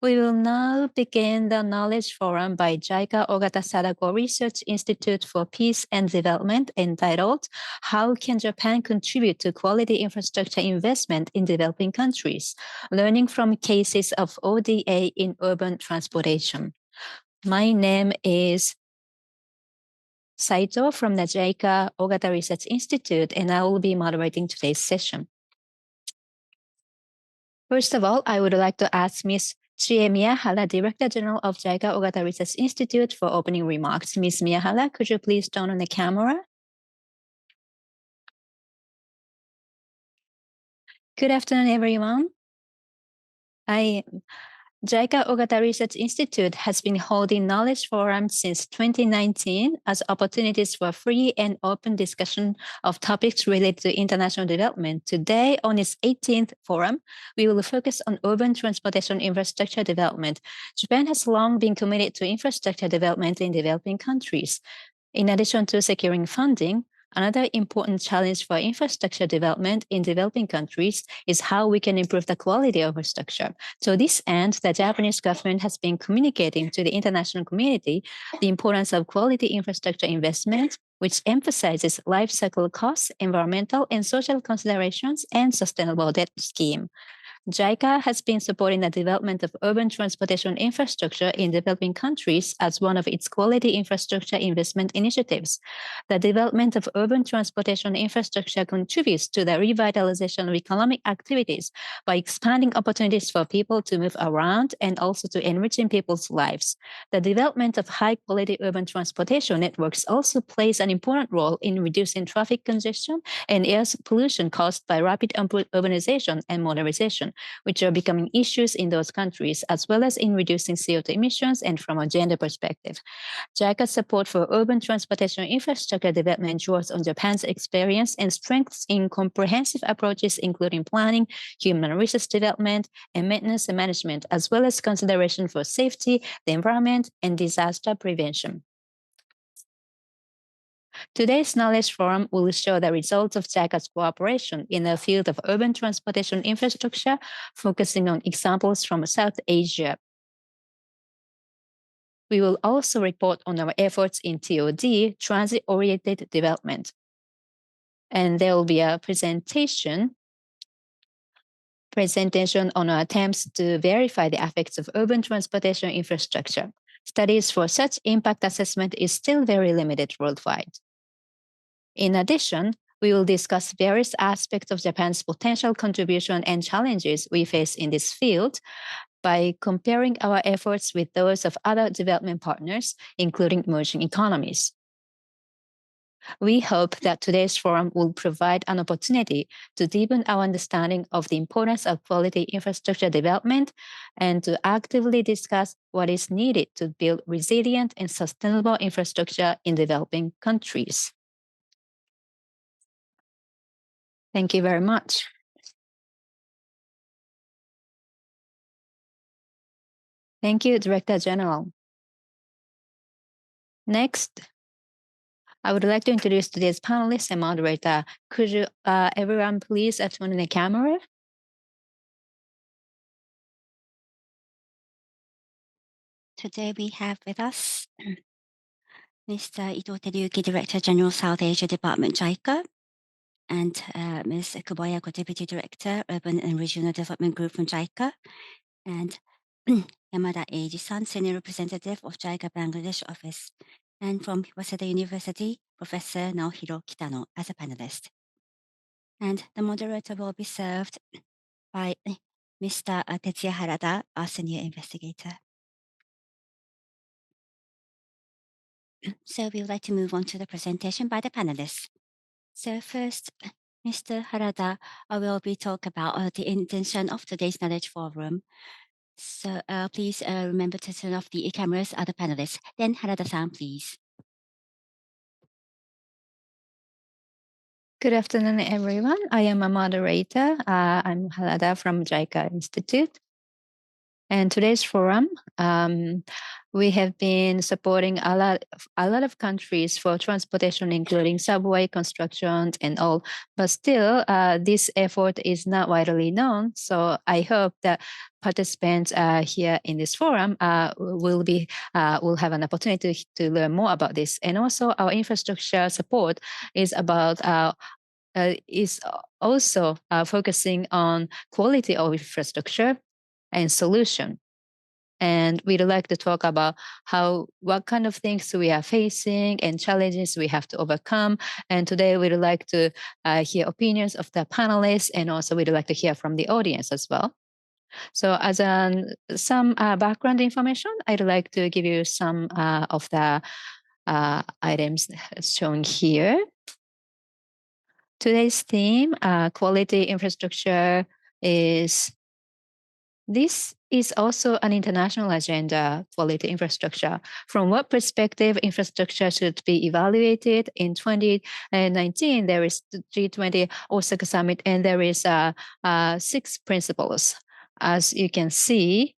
We will now begin the Knowledge Forum by JICA Ogata Research Institute for Peace and Development entitled, How Can Japan Contribute to Quality Infrastructure Investment in Developing Countries? Learning from Cases of ODA in Urban Transportation. My name is Saito from the JICA Ogata Research Institute, and I will be moderating today's session. First of all, I would like to ask Ms. Chie Miyahara, Director General of JICA Ogata Research Institute, for opening remarks. Ms. Miyahara, could you please turn on the camera? Good afternoon, everyone. JICA Ogata Research Institute has been holding knowledge forums since 2019 as opportunities for free and open discussion of topics related to international development. Today, on its 18th forum, we will focus on urban transportation infrastructure development. Japan has long been committed to infrastructure development in developing countries. In addition to securing funding, another important challenge for infrastructure development in developing countries is how we can improve the quality of infrastructure. To this end, the Japanese government has been communicating to the international community the importance of quality infrastructure investment, which emphasizes life cycle costs, environmental and social considerations, and sustainable debt scheme. JICA has been supporting the development of urban transportation infrastructure in developing countries as one of its quality infrastructure investment initiatives. The development of urban transportation infrastructure contributes to the revitalization of economic activities by expanding opportunities for people to move around and also to enriching people's lives. The development of high-quality urban transportation networks also plays an important role in reducing traffic congestion and air pollution caused by rapid urbanization and modernization, which are becoming issues in those countries, as well as in reducing CO2 emissions and from a gender perspective. JICA's support for urban transportation infrastructure development draws on Japan's experience and strengths in comprehensive approaches, including planning, human resource development, and maintenance and management, as well as consideration for safety, the environment, and disaster prevention. Today's Knowledge Forum will show the results of JICA's cooperation in the field of urban transportation infrastructure, focusing on examples from South Asia. We will also report on our efforts in TOD, transit-oriented development. And there will be a presentation on our attempts to verify the effects of urban transportation infrastructure. Studies for such impact assessment is still very limited worldwide. In addition, we will discuss various aspects of Japan's potential contribution and challenges we face in this field by comparing our efforts with those of other development partners, including emerging economies. We hope that today's forum will provide an opportunity to deepen our understanding of the importance of quality infrastructure development and to actively discuss what is needed to build resilient and sustainable infrastructure in developing countries. Thank you very much. Thank you, Director General. Next, I would like to introduce today's panelist and moderator. Could you, everyone, please turn on the camera? Today we have with us Mr. Ito Teruyuki, Director General, South Asia Department, JICA, and Ms. Kubo Ayako, Deputy Director, Urban and Regional Development Group from JICA, and Yamada Eiji-san, Senior Representative of JICA Bangladesh Office, and from Waseda University, Professor Naohiro Kitano as a panelist. And the moderator will be served by Mr. Tetsuya Harada, our Senior Investigator. So we would like to move on to the presentation by the panelists. So first, Mr. Harada will be talk about the intention of today's Knowledge Forum. So please remember to turn off the cameras of the panelists. Then Harada-san, please. Good afternoon, everyone. I am a moderator. I'm Harada from JICA Institute. And today's forum, we have been supporting a lot of countries for transportation, including subway construction and all. But still, this effort is not widely known. So I hope that participants here in this forum will have an opportunity to learn more about this. And also, our infrastructure support is also focusing on quality of infrastructure and solution. And we'd like to talk about what kind of things we are facing and challenges we have to overcome. And today we'd like to hear opinions of the panelists, and also we'd like to hear from the audience as well. So as some background information, I'd like to give you some of the items shown here. Today's theme, quality infrastructure, this is also an international agenda, quality infrastructure. From what perspective infrastructure should be evaluated? In 2019, there is the G20 Osaka Summit, and there is 6 principles. As you can see,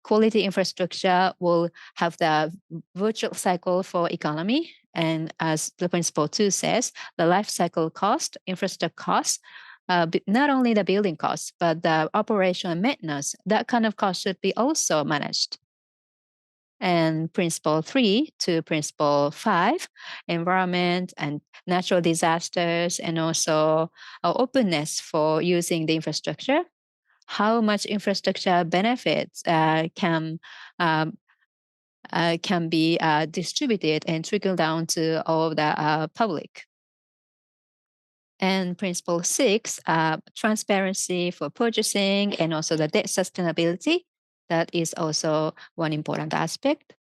quality infrastructure will have the virtual cycle for economy. And as the principle 2 says, the life cycle cost, infrastructure cost, not only the building costs, but the operation and maintenance, that kind of cost should be also managed. And principle 3 to principle 5, environment and natural disasters, and also openness for using the infrastructure. How much infrastructure benefits can be distributed and trickle down to all the public. And principle 6, transparency for purchasing and also the debt sustainability. That is also one important aspect.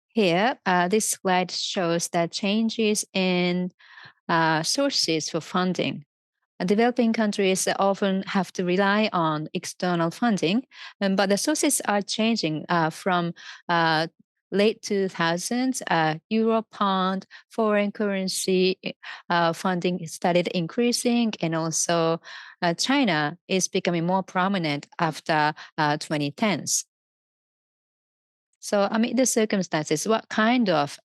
Here, this slide shows the changes in sources for funding. Developing countries often have to rely on external funding, but the sources are changing from late 2000s, euro, pound, foreign currency funding started increasing, and also China is becoming more prominent after 2010s. So amid the circumstances, what kind of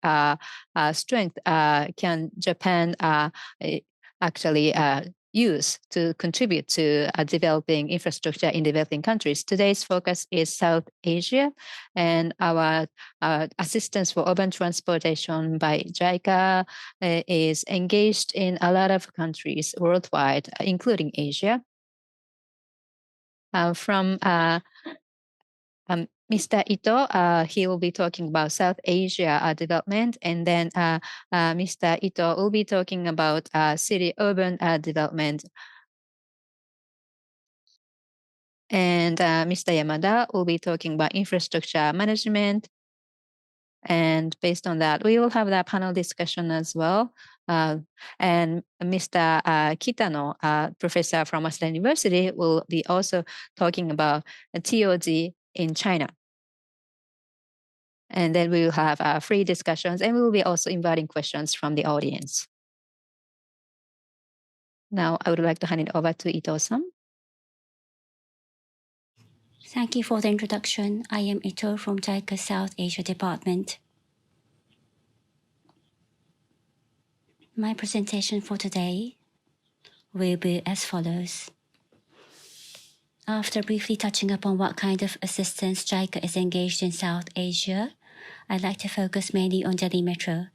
strength can Japan actually use to contribute to developing infrastructure in developing countries? Today's focus is South Asia, and our assistance for urban transportation by JICA is engaged in a lot of countries worldwide, including Asia. From Mr. Ito, he will be talking about South Asia development, and then Mr. Ito will be talking about city-urban development. And Mr. Yamada will be talking about infrastructure management. And based on that, we will have that panel discussion as well. And Mr. Kitano, professor from Waseda University, will be also talking about TOD in China. And then we will have free discussions, and we will be also inviting questions from the audience. Now, I would like to hand it over to Ito-san. Thank you for the introduction. I am Ito from JICA South Asia Department. My presentation for today will be as follows. After briefly touching upon what kind of assistance JICA is engaged in South Asia, I'd like to focus mainly on Delhi Metro.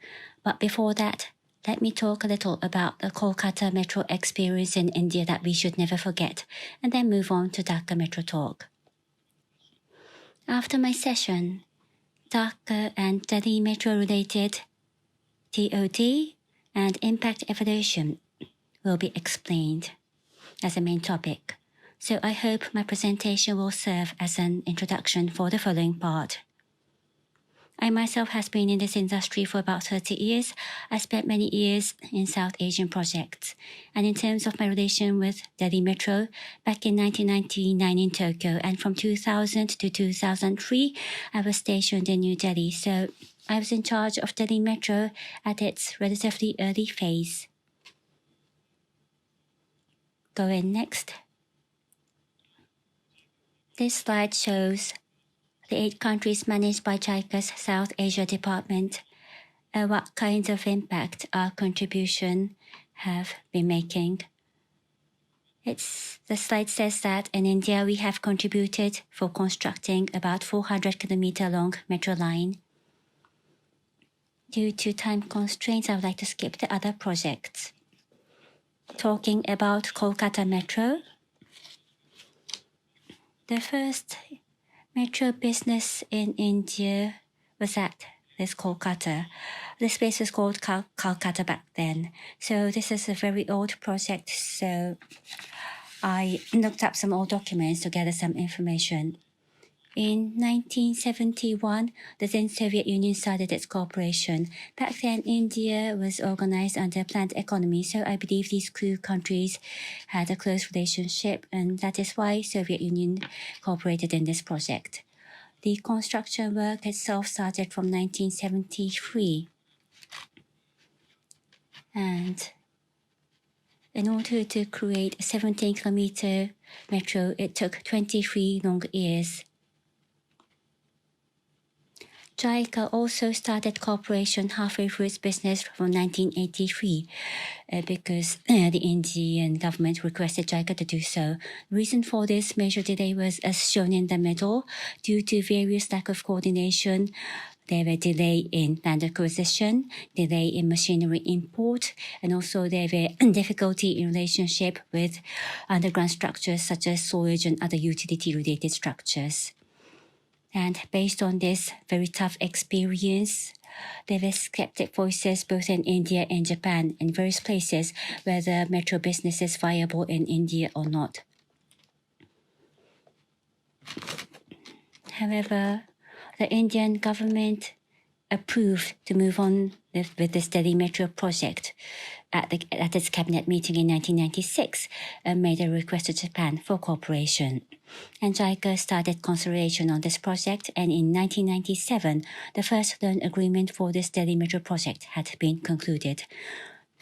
But before that, let me talk a little about the Kolkata Metro experience in India that we should never forget, and then move on to Dhaka Metro talk. After my session, Dhaka and Delhi Metro related TOD and impact evaluation will be explained as a main topic. So I hope my presentation will serve as an introduction for the following part. I myself has been in this industry for about 30 years. I spent many years in South Asian projects. And in terms of my relation with Delhi Metro, back in 1999 in Tokyo, and from 2000 to 2003, I was stationed in New Delhi. So I was in charge of Delhi Metro at its relatively early phase. go in next. This slide shows the 8 countries managed by JICA's South Asia Department, what kinds of impact our contribution have been making. The slide says that in India we have contributed for constructing about 400 kilometer long metro line. Due to time constraints, I would like to skip the other projects. Talking about Kolkata Metro, the first metro business in India was at this Kolkata. This place was called Calcutta back then. So this is a very old project. So I looked up some old documents to gather some information. In 1971, the then Soviet Union started its cooperation. Back then, India was organized under a planned economy, so I believe these two countries had a close relationship, and that is why Soviet Union cooperated in this project. The construction work itself started from 1973. And in order to create a 17-kilometer metro, it took 23 long years. JICA also started cooperation halfway through its business from 1983 because the Indian government requested JICA to do so. The reason for this major delay was as shown in the middle. Due to various lack of coordination, there were delay in land acquisition, delay in machinery import, and also there were difficulty in relationship with underground structures such as sewage and other utility-related structures. And based on this very tough experience, there were skeptic voices both in India and Japan in various places whether metro business is viable in India or not. However, the Indian government approved to move on with the Delhi Metro project at its cabinet meeting in 1996 and made a request to Japan for cooperation. And JICA started consideration on this project, and in 1997, the first loan agreement for this Delhi Metro project had been concluded.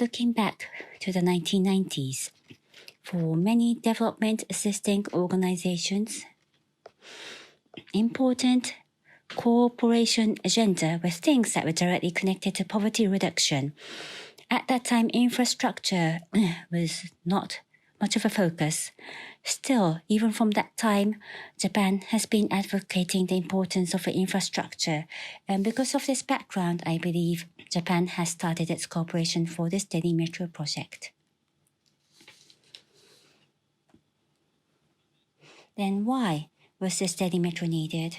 Looking back to the 1990s, for many development assisting organizations, important cooperation agenda were things that were directly connected to poverty reduction. At that time, infrastructure was not much of a focus. Still, even from that time, Japan has been advocating the importance of infrastructure. And because of this background, I believe Japan has started its cooperation for this Delhi Metro project. Then why was this Delhi Metro needed?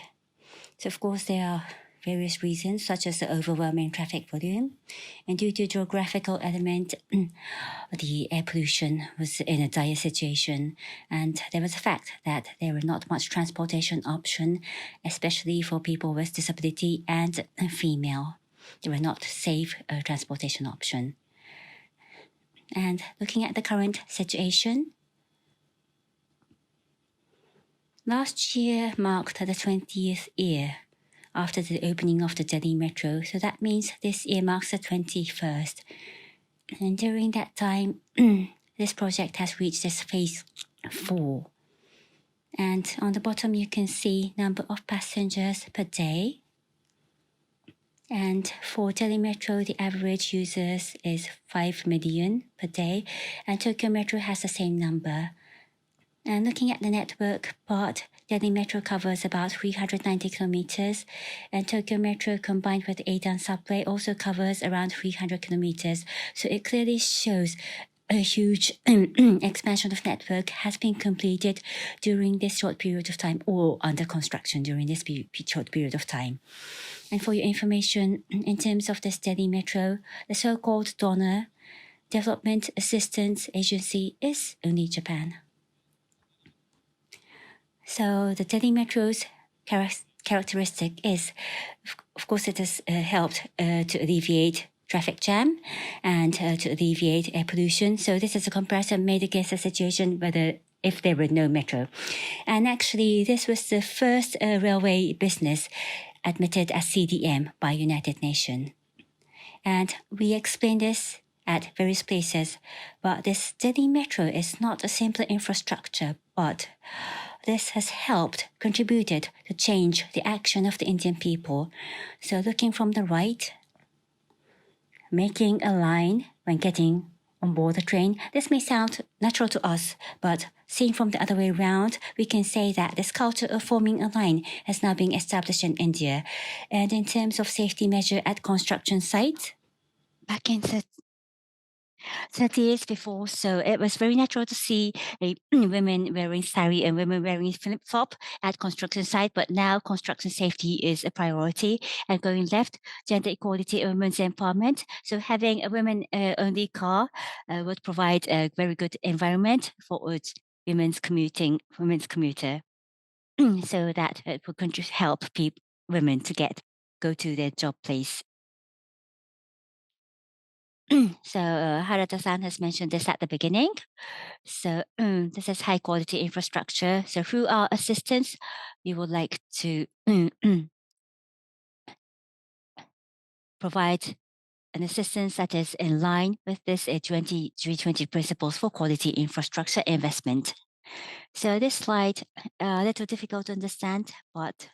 So of course there are various reasons such as the overwhelming traffic volume, and due to geographical element, the air pollution was in a dire situation, and there was the fact that there were not much transportation option, especially for people with disability and female. There were not safe transportation option. And looking at the current situation, last year marked the 20th year after the opening of the Delhi Metro, so that means this year marks the 21st. And during that time, this project has reached its phase 4. And on the bottom you can see number of passengers per day. And for Delhi Metro, the average users is 5 million per day, and Tokyo Metro has the same number. And looking at the network part, Delhi Metro covers about 390 kilometers, and Tokyo Metro combined with Eidan subway also covers around 300 kilometers. So it clearly shows a huge expansion of network has been completed during this short period of time, or under construction during this short period of time. And for your information, in terms of this Delhi Metro, the so-called donor development assistance agency is only Japan. So the Delhi Metro's characteristic is, of course, it has helped to alleviate traffic jam and to alleviate air pollution. So this is a comparison made against a situation if there were no metro. And actually, this was the first railway business admitted as CDM by United Nations. And we explain this at various places. But this Delhi Metro is not a simple infrastructure, but this has contributed to change the action of the Indian people. So looking from the right, making a line when getting on board the train, this may sound natural to us, but seen from the other way around, we can say that this culture of forming a line has now been established in India. And in terms of safety measure at construction sites, back in 30 years before, so it was very natural to see women wearing sari and women wearing flip-flop at construction site, but now construction safety is a priority. And going left, gender equality and women's empowerment. So having a women-only car would provide a very good environment for women's commuter, so that it would help women to go to their job place. So Harada-san has mentioned this at the beginning. So this is high quality infrastructure. So through our assistance, we would like to provide an assistance that is in line with this G20 Principles for Quality Infrastructure Investment. So this slide, a little difficult to understand, but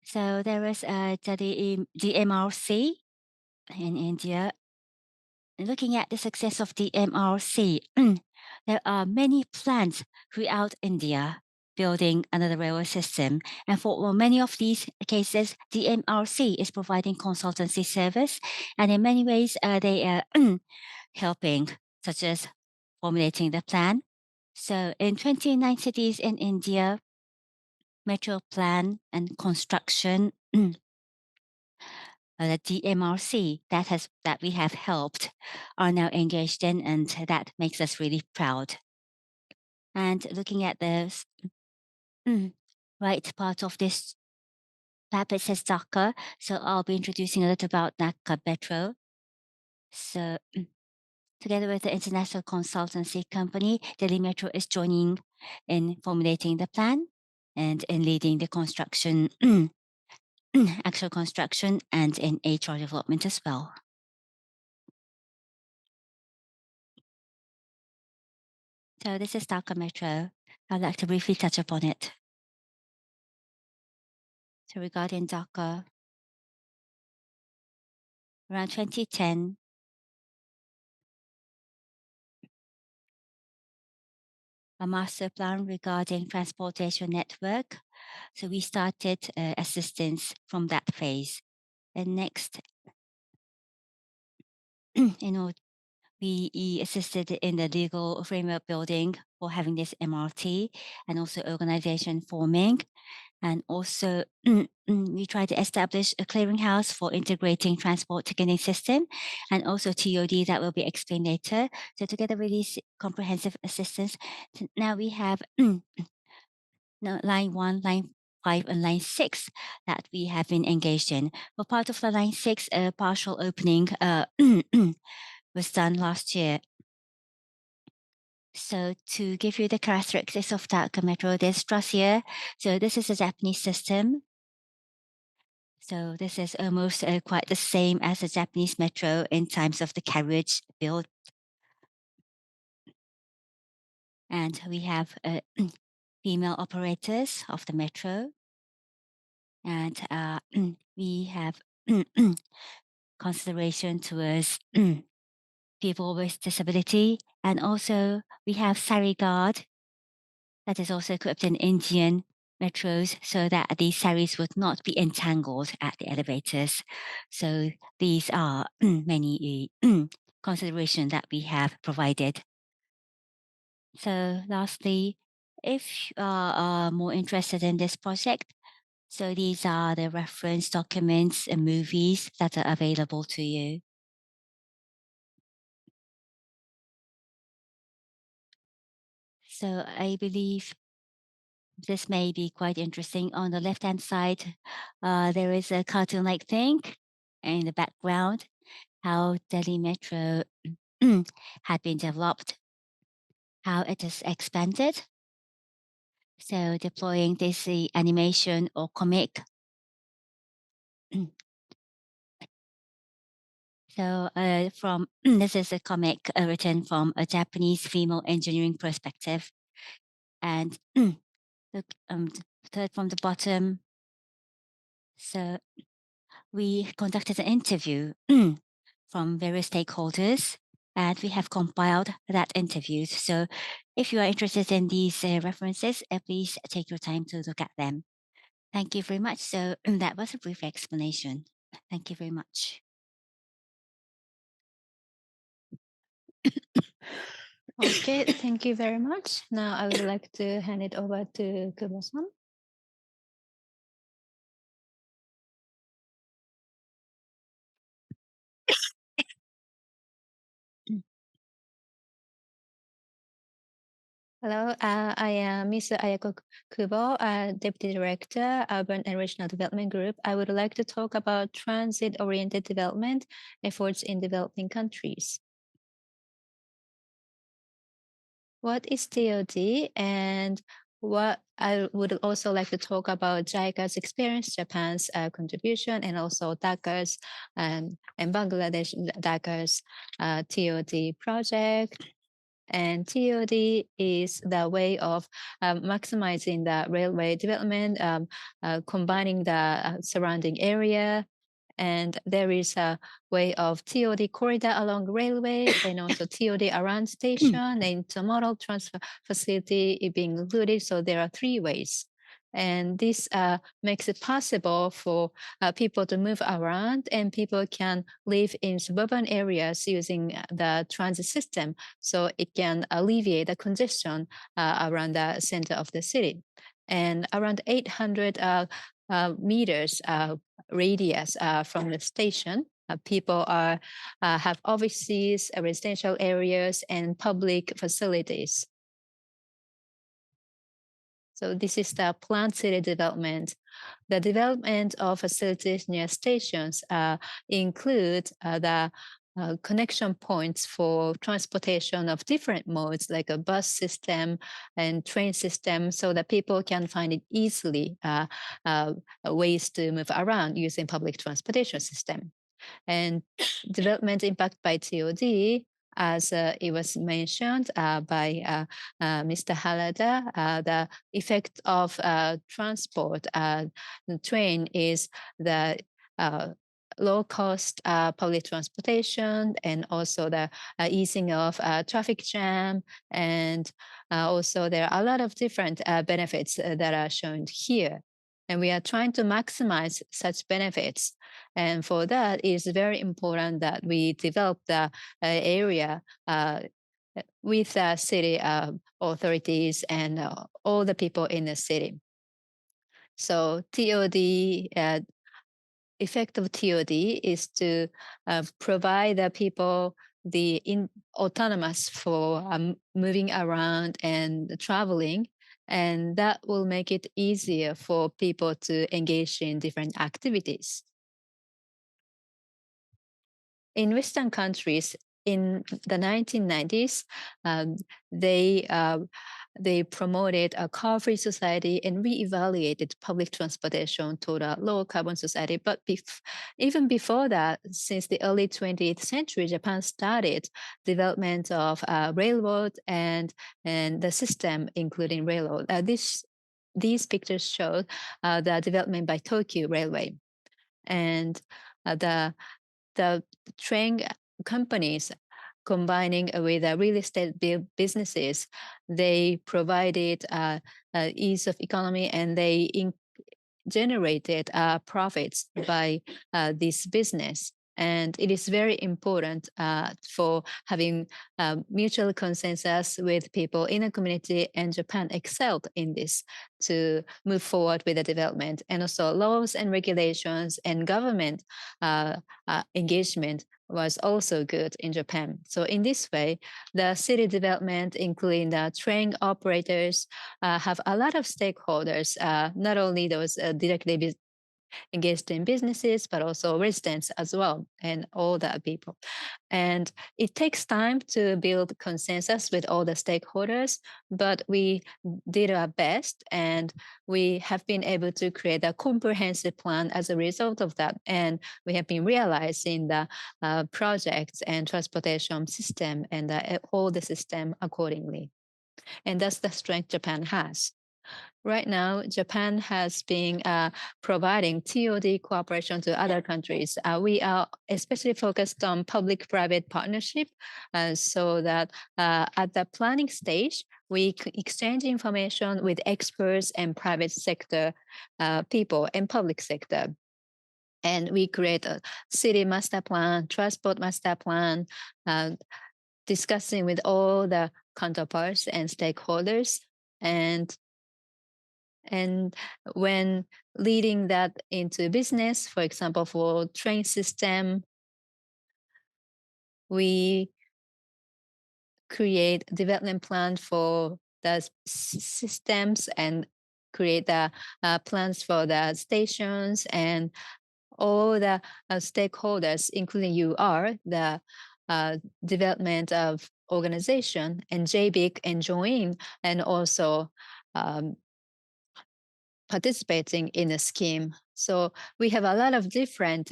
so there is the MRC in India. Looking at the success of the MRC, there are many plans throughout India building another railway system. And for many of these cases, the MRC is providing consultancy service. And in many ways, they are helping, such as formulating the plan. So in 29 cities in India, metro plan and construction, the DMRC that we have helped are now engaged in, and that makes us really proud. And looking at the right part of this map, it says JICA. So I'll be introducing a little about JICA Metro. So together with the international consultancy company, Delhi Metro is joining in formulating the plan and in leading the construction, actual construction, and in HR development as well. So this is JICA Metro. I'd like to briefly touch upon it. So regarding JICA, around 2010, a master plan regarding transportation network. So we started assistance from that phase. And next, we assisted in the legal framework building for having this MRT and also organization forming. And also, we try to establish a clearinghouse for integrating transport ticketing system and also TOD that will be explained later. So together with these comprehensive assistance, now we have line 1, line 5, and line 6 that we have been engaged in. For part of the line 6, a partial opening was done last year. So to give you the characteristics of that metro, there's truss here. So this is a Japanese system. So this is almost quite the same as the Japanese metro in terms of the carriage build. And we have female operators of the metro. And we have consideration towards people with disability. And also we have Sari Guard that is also equipped in Indian metros so that these saris would not be entangled at the elevators. So these are many considerations that we have provided. So lastly, if you are more interested in this project, so these are the reference documents and movies that are available to you. So I believe this may be quite interesting. On the left-hand side, there is a cartoon-like thing in the background, how Delhi Metro had been developed, how it is expanded. So deploying this animation or comic So from this is a comic written from a Japanese female engineering perspective. And look, third from the bottom. So we conducted an interview from various stakeholders, and we have compiled that interviews. So if you are interested in these references, please take your time to look at them. Thank you very much. So that was a brief explanation. Thank you very much. Okay, thank you very much. Now I would like to hand it over to Kubo-san. Hello, I am Mr. Ayako Kubo, Deputy Director, Urban and Regional Development Group. I would like to talk about transit-oriented development efforts in developing countries. What is TOD? And what I would also like to talk about JICA's experience, Japan's contribution, and also DACA's and Bangladesh DACA's TOD project. And TOD is the way of maximizing the railway development, combining the surrounding area. And there is a way of TOD corridor along railway and also TOD around station and intermodal transfer facility being included. So there are three ways. And this makes it possible for people to move around, and people can live in suburban areas using the transit system. So it can alleviate the congestion around the center of the city. And around 800 meters radius from the station, people have offices, residential areas, and public facilities. So this is the planned city development. The development of facilities near stations include the connection points for transportation of different modes, like a bus system and train system, so that people can find it easily ways to move around using public transportation system. And development impact by TOD, as it was mentioned by Mr. Harada, the effect of transport, the train is the low cost public transportation, and also the easing of traffic jam. And also there are a lot of different benefits that are shown here. And we are trying to maximize such benefits. And for that, it is very important that we develop the area with the city authorities and all the people in the city. So TOD, effect of TOD is to provide the people the autonomous for moving around and traveling, and that will make it easier for people to engage in different activities. In Western countries, in the 1990s, they promoted a car-free society and reevaluated public transportation toward a low-carbon society. But even before that, since the early 20th century, Japan started development of railroad and the system, including railroad. These pictures show the development by Tokyo Railway, and the train companies combining with real estate businesses, they provided ease of economy, and they generated profits by this business. And it is very important for having mutual consensus with people in the community, and Japan excelled in this to move forward with the development. And also laws and regulations and government engagement was also good in Japan. So in this way, the city development, including the train operators, have a lot of stakeholders, not only those directly engaged in businesses, but also residents as well, and all the people. And it takes time to build consensus with all the stakeholders, but we did our best, and we have been able to create a comprehensive plan as a result of that. And we have been realizing the projects and transportation system and all the system accordingly. And that's the strength Japan has. Right now, Japan has been providing TOD cooperation to other countries. We are especially focused on public-private partnership, so that at the planning stage, we exchange information with experts and private sector people and public sector. And we create a city master plan, transport master plan, discussing with all the counterparts and stakeholders. And when leading that into business, for example, for train system, we create development plan for the systems and create the plans for the stations, and all the stakeholders, including the development of organization, and JBIC and join, and also participating in a scheme. So we have a lot of different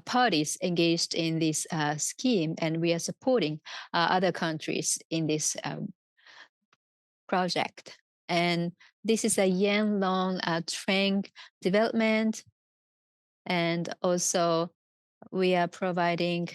parties engaged in this scheme, and we are supporting other countries in this project. And this is a yen-long train development, and also we are providing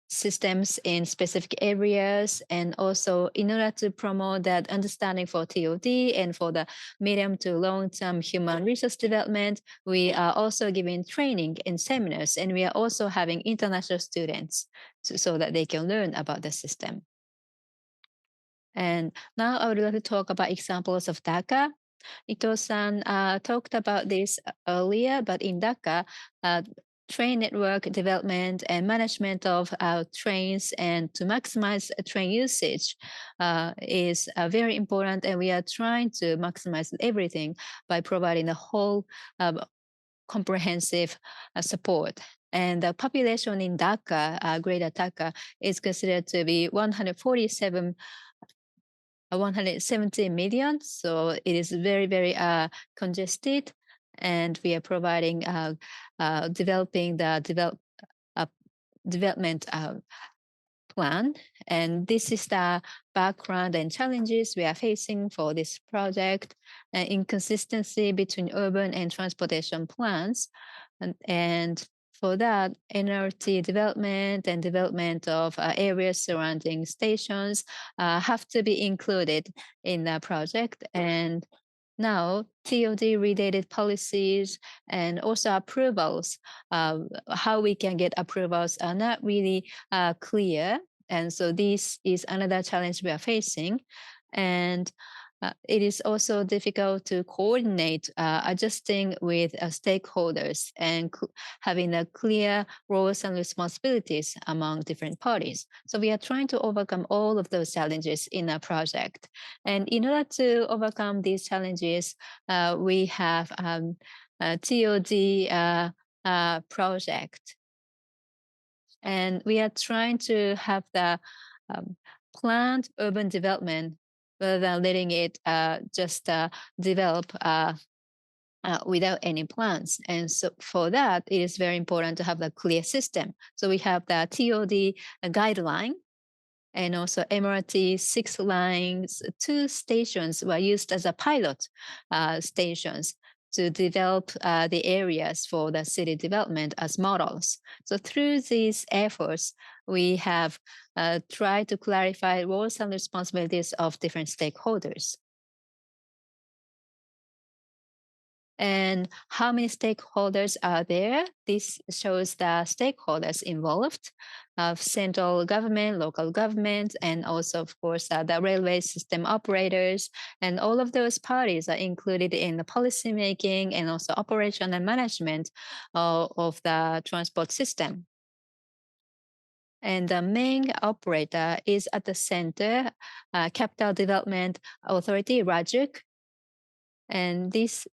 systems in specific areas, and also in order to promote that understanding for TOD and for the medium to long-term human resource development, we are also giving training and seminars, and we are also having international students so that they can learn about the system. And now I would like to talk about examples of Dhaka. Ito-san talked about this earlier, but in Dhaka, train network development and management of trains and to maximize train usage is very important, and we are trying to maximize everything by providing the whole comprehensive support. And the population in Dhaka, Greater Dhaka, is considered to be 170 million. So it is very, very congested, and we are providing, developing the development plan. And this is the background and challenges we are facing for this project: inconsistency between urban and transportation plans. And for that, NRT development and development of areas surrounding stations have to be included in the project. And now, TOD-related policies and also approvals, how we can get approvals are not really clear. And so this is another challenge we are facing. And it is also difficult to coordinate adjusting with stakeholders and having a clear roles and responsibilities among different parties. So we are trying to overcome all of those challenges in a project. And in order to overcome these challenges, we have a TOD project. And we are trying to have the planned urban development rather than letting it just develop without any plans. And so for that, it is very important to have the clear system. So we have the TOD guideline, and also MRT 6 lines, 2 stations were used as a pilot stations to develop the areas for the city development as models. So through these efforts, we have tried to clarify roles and responsibilities of different stakeholders. And how many stakeholders are there? This shows the stakeholders involved of central government, local government, and also, of course, the railway system operators. And all of those parties are included in the policy making and also operation and management of the transport system. And the main operator is at the center, Capital Development Authority, RAJUC. And this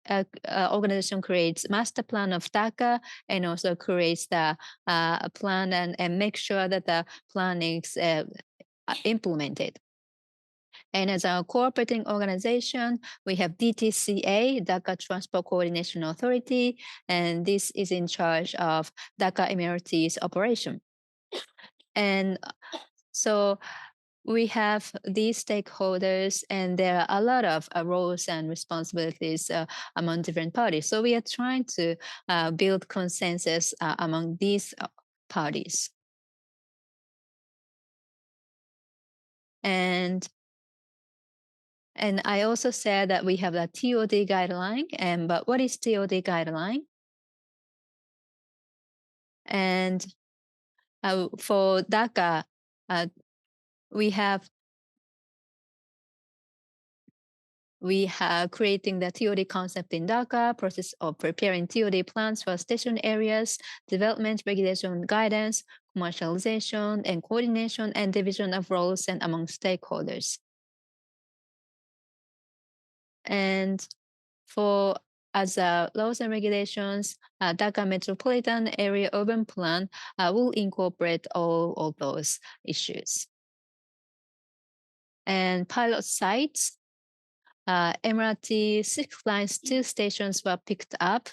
organization creates master plan of DACA and also creates the plan and make sure that the plan is implemented. And as a cooperating organization, we have DTCA, DACA Transport Coordination Authority, and this is in charge of DACA Emirates operation. And so we have these stakeholders, and there are a lot of roles and responsibilities among different parties. So we are trying to build consensus among these parties. And I also said that we have a TOD guideline, but what is TOD guideline? And for DACA, we have creating the TOD concept in DACA, process of preparing TOD plans for station areas, development, regulation, guidance, commercialization, and coordination and division of roles and among stakeholders. And for as laws and regulations, Dhaka Metropolitan Area Urban Plan will incorporate all of those issues. And pilot sites, MRT 6 lines 2 stations were picked up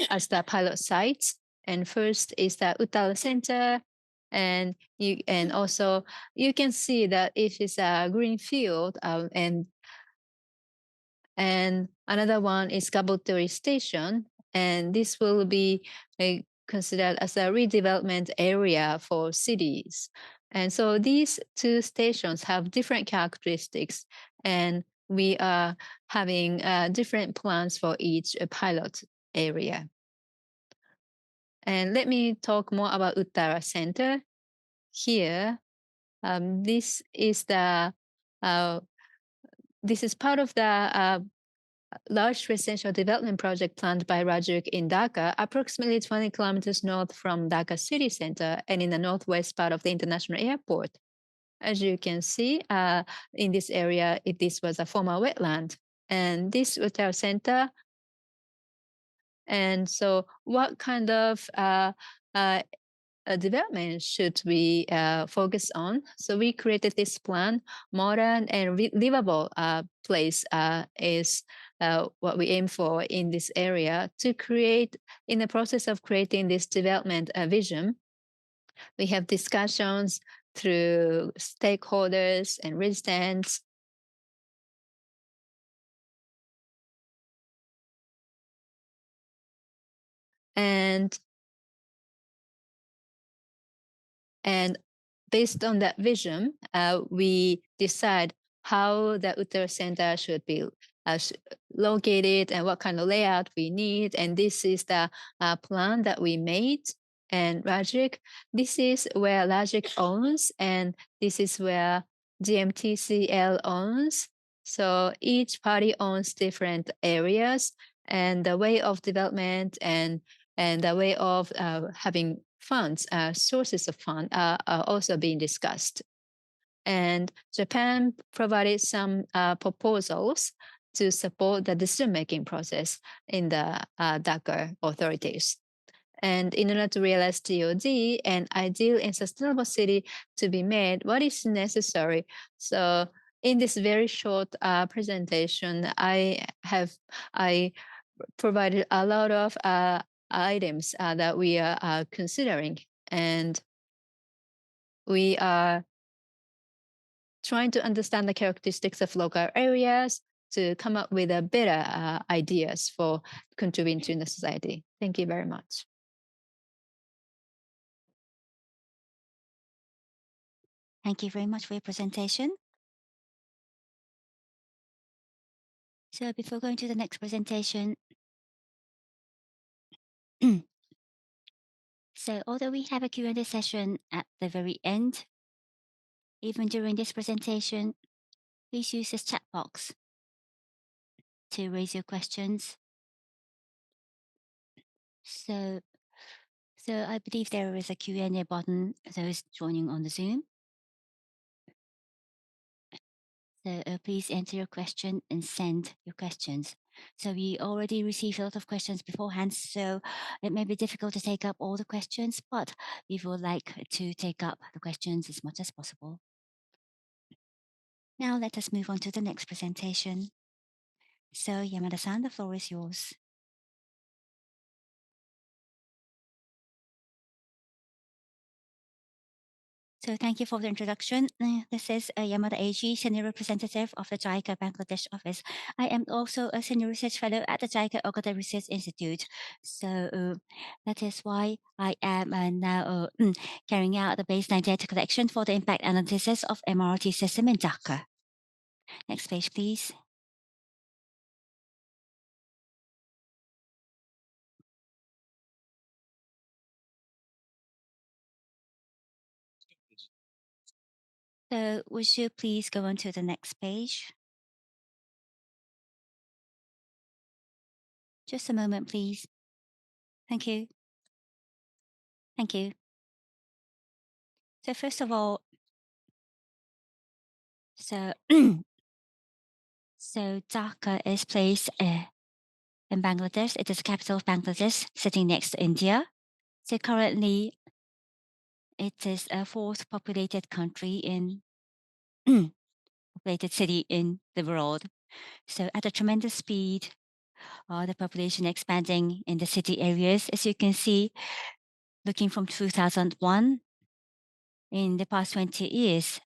as the pilot sites. And first is the Uttara Center. And also you can see that it is a green field and another one is Gabotori Station, and this will be considered as a redevelopment area for cities. And so these two stations have different characteristics, and we are having different plans for each pilot area. And let me talk more about Uttara Center. Here, this is part of the large residential development project planned by Rajuk in Dhaka, approximately 20 kilometers north from Dhaka city center and in the northwest part of the international airport. As you can see, in this area, this was a former wetland. And this hotel center, and so what kind of development should we focus on? So we created this plan. Modern and livable place is what we aim for in this area to create. In the process of creating this development vision, we have discussions through stakeholders and residents. And based on that vision, we decide how the Uttara Center should be located and what kind of layout we need. And this is the plan that we made. And Rajik, this is where Rajik owns, and this is where GMTCL owns. So each party owns different areas, and the way of development and the way of having funds, sources of fund are also being discussed. And Japan provided some proposals to support the decision-making process in the DACA authorities. And in order to realize TOD and ideal and sustainable city to be made, what is necessary? So in this very short presentation, I provided a lot of items that we are considering, and we are trying to understand the characteristics of local areas to come up with a better ideas for contributing to the society. Thank you very much. Thank you very much for your presentation. So before going to the next presentation, so although we have a Q&A session at the very end, even during this presentation, please use this chat box to raise your questions. So I believe there is a Q&A button for those joining on the Zoom. So please enter your question and send your questions. So we already received a lot of questions beforehand, so it may be difficult to take up all the questions, but we would like to take up the questions as much as possible. Now let us move on to the next presentation. So Yamada-san, the floor is yours. So thank you for the introduction. This is Yamada Eiji, Senior Representative of the JICA Bangladesh Office. I am also a Senior Research Fellow at the JICA Ogata Research Institute. So that is why I am now carrying out the baseline data collection for the impact analysis of MRT system in Dhaka. Next page, please. So would you please go on to the next page? Just a moment, please. Thank you. Thank you. So first of all, so Dhaka is placed in Bangladesh. It is the capital of Bangladesh, sitting next to India. So currently, it is a fourth populated country in populated city in the world. So at a tremendous speed, the population expanding in the city areas. As you can see, looking from 2001, in the past 20 years,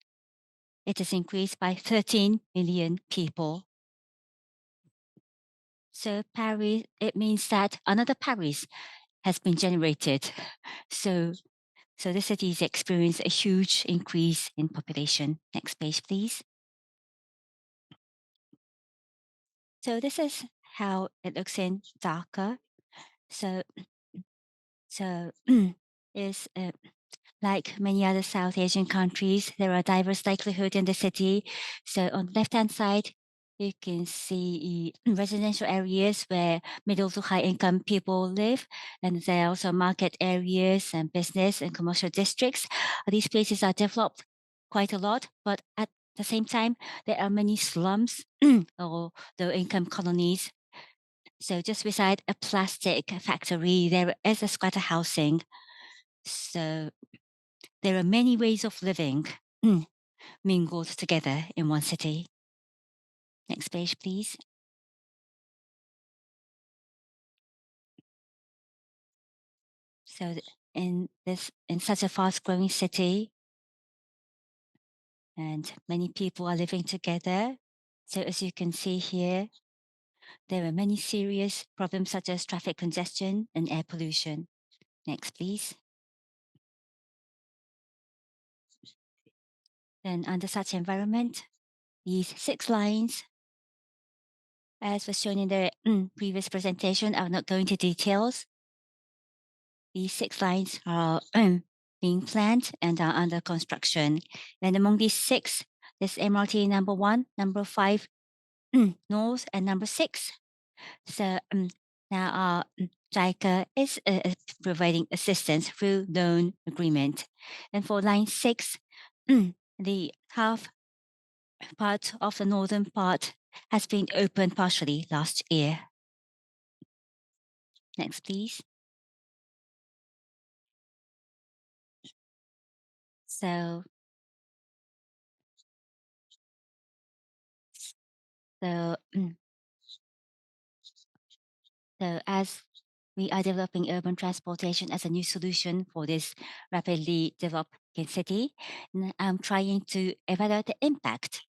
it has increased by 13 million people. So Paris, it means that another Paris has been generated. So the cities experience a huge increase in population. Next page, please. So this is how it looks in Dhaka. So is like many other South Asian countries, there are diverse likelihood in the city. So on the left-hand side, you can see residential areas where middle to high income people live. And there are also market areas and business and commercial districts. These places are developed quite a lot, but at the same time, there are many slums or low income colonies. So just beside a plastic factory, there is a squatter housing. So there are many ways of living mingled together in one city. Next page, please. So in such a fast-growing city, and many people are living together. So as you can see here, there are many serious problems such as traffic congestion and air pollution. Next, please. Then under such environment, these 6 lines, as was shown in the previous presentation, I will not go into details. These 6 lines are being planned and are under construction. And among these 6, there's MRT number 1, number 5 north, and number 6. So now JICA is providing assistance through loan agreement. And for line 6, the half part of the northern part has been opened partially last year. Next, please. So as we are developing urban transportation as a new solution for this rapidly developing city, I'm trying to evaluate the impact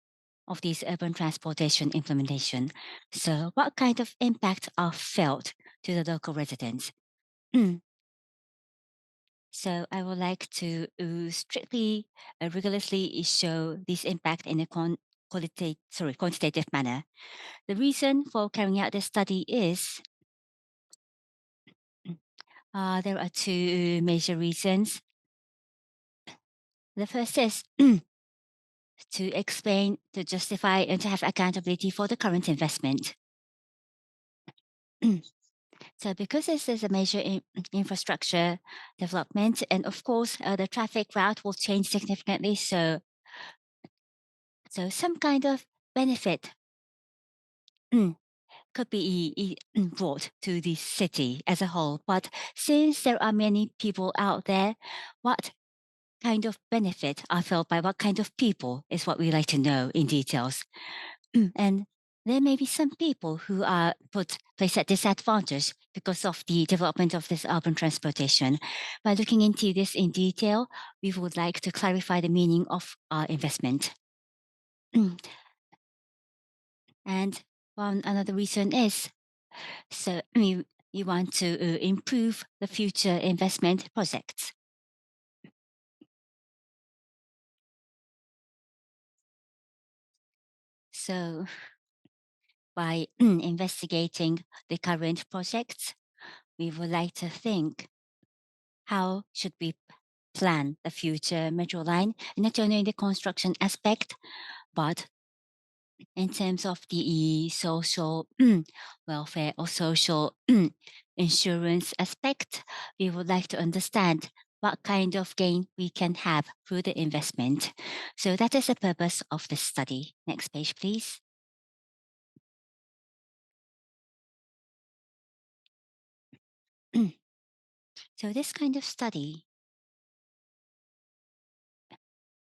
of these urban transportation implementation. So what kind of impact are felt to the local residents? So I would like to strictly, rigorously show this impact in a quantitative manner. The reason for carrying out this study is there are 2 major reasons. The first is to explain, to justify, and to have accountability for the current investment. So because this is a major infrastructure development, and of course, the traffic route will change significantly. So some kind of benefit could be brought to the city as a whole. But since there are many people out there, what kind of benefit are felt by what kind of people is what we like to know in details. And there may be some people who are placed at disadvantage because of the development of this urban transportation. By looking into this in detail, we would like to clarify the meaning of our investment. And one another reason is so we want to improve the future investment projects. So by investigating the current projects, we would like to think how should we plan the future metro line, not only in the construction aspect, but in terms of the social welfare or social insurance aspect. We would like to understand what kind of gain we can have through the investment. So that is the purpose of this study. Next page, please. So this kind of study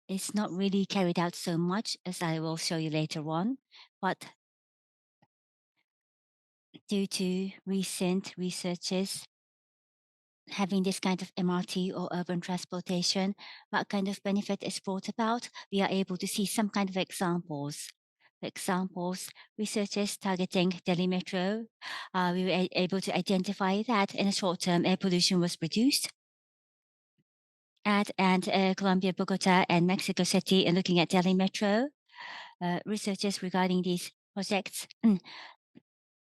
is not really carried out so much, as I will show you later on, but due to recent researches having this kind of MRT or urban transportation, what kind of benefit is brought about, we are able to see some kind of examples. For examples, researchers targeting Delhi Metro, we were able to identify that in the short term, air pollution was reduced. And Colombia, Bogota, and Mexico City, and looking at Delhi Metro, researchers regarding these projects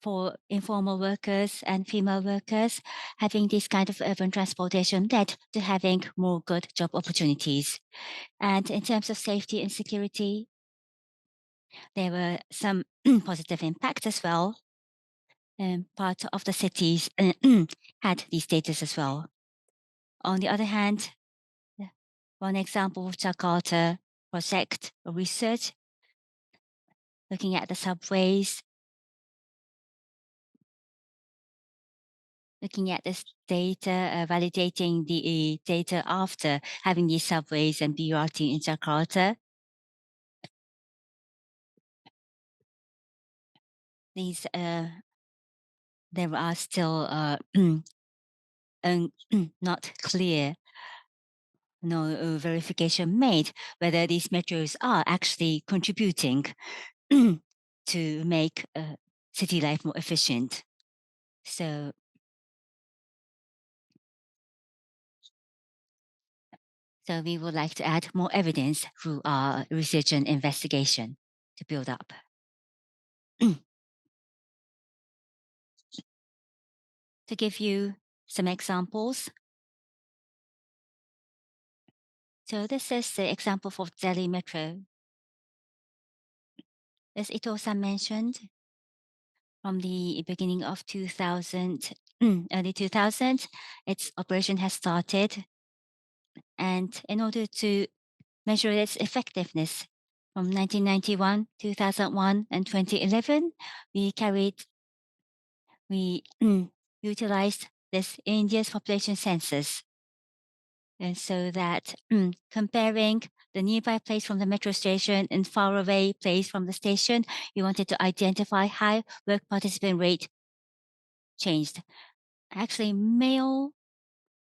for informal workers and female workers, having this kind of urban transportation led to having more good job opportunities. And in terms of safety and security, there were some positive impact as well. And part of the cities had these status as well. On the other hand, one example of Jakarta project or research, looking at the subways, looking at this data, validating the data after having these subways and BRT in Jakarta. These there are still not clear verification made whether these metros are actually contributing to make city life more efficient. So we would like to add more evidence through our research and investigation to build up. To give you some examples. So this is the example for Delhi Metro. As Ito-san mentioned, from the beginning of 2000, early 2000s, its operation has started. And in order to measure its effectiveness from 1991, 2001, and 2011, we utilized this India's population census. And so that comparing the nearby place from the metro station and far away place from the station, we wanted to identify how work participant rate changed. Actually, male,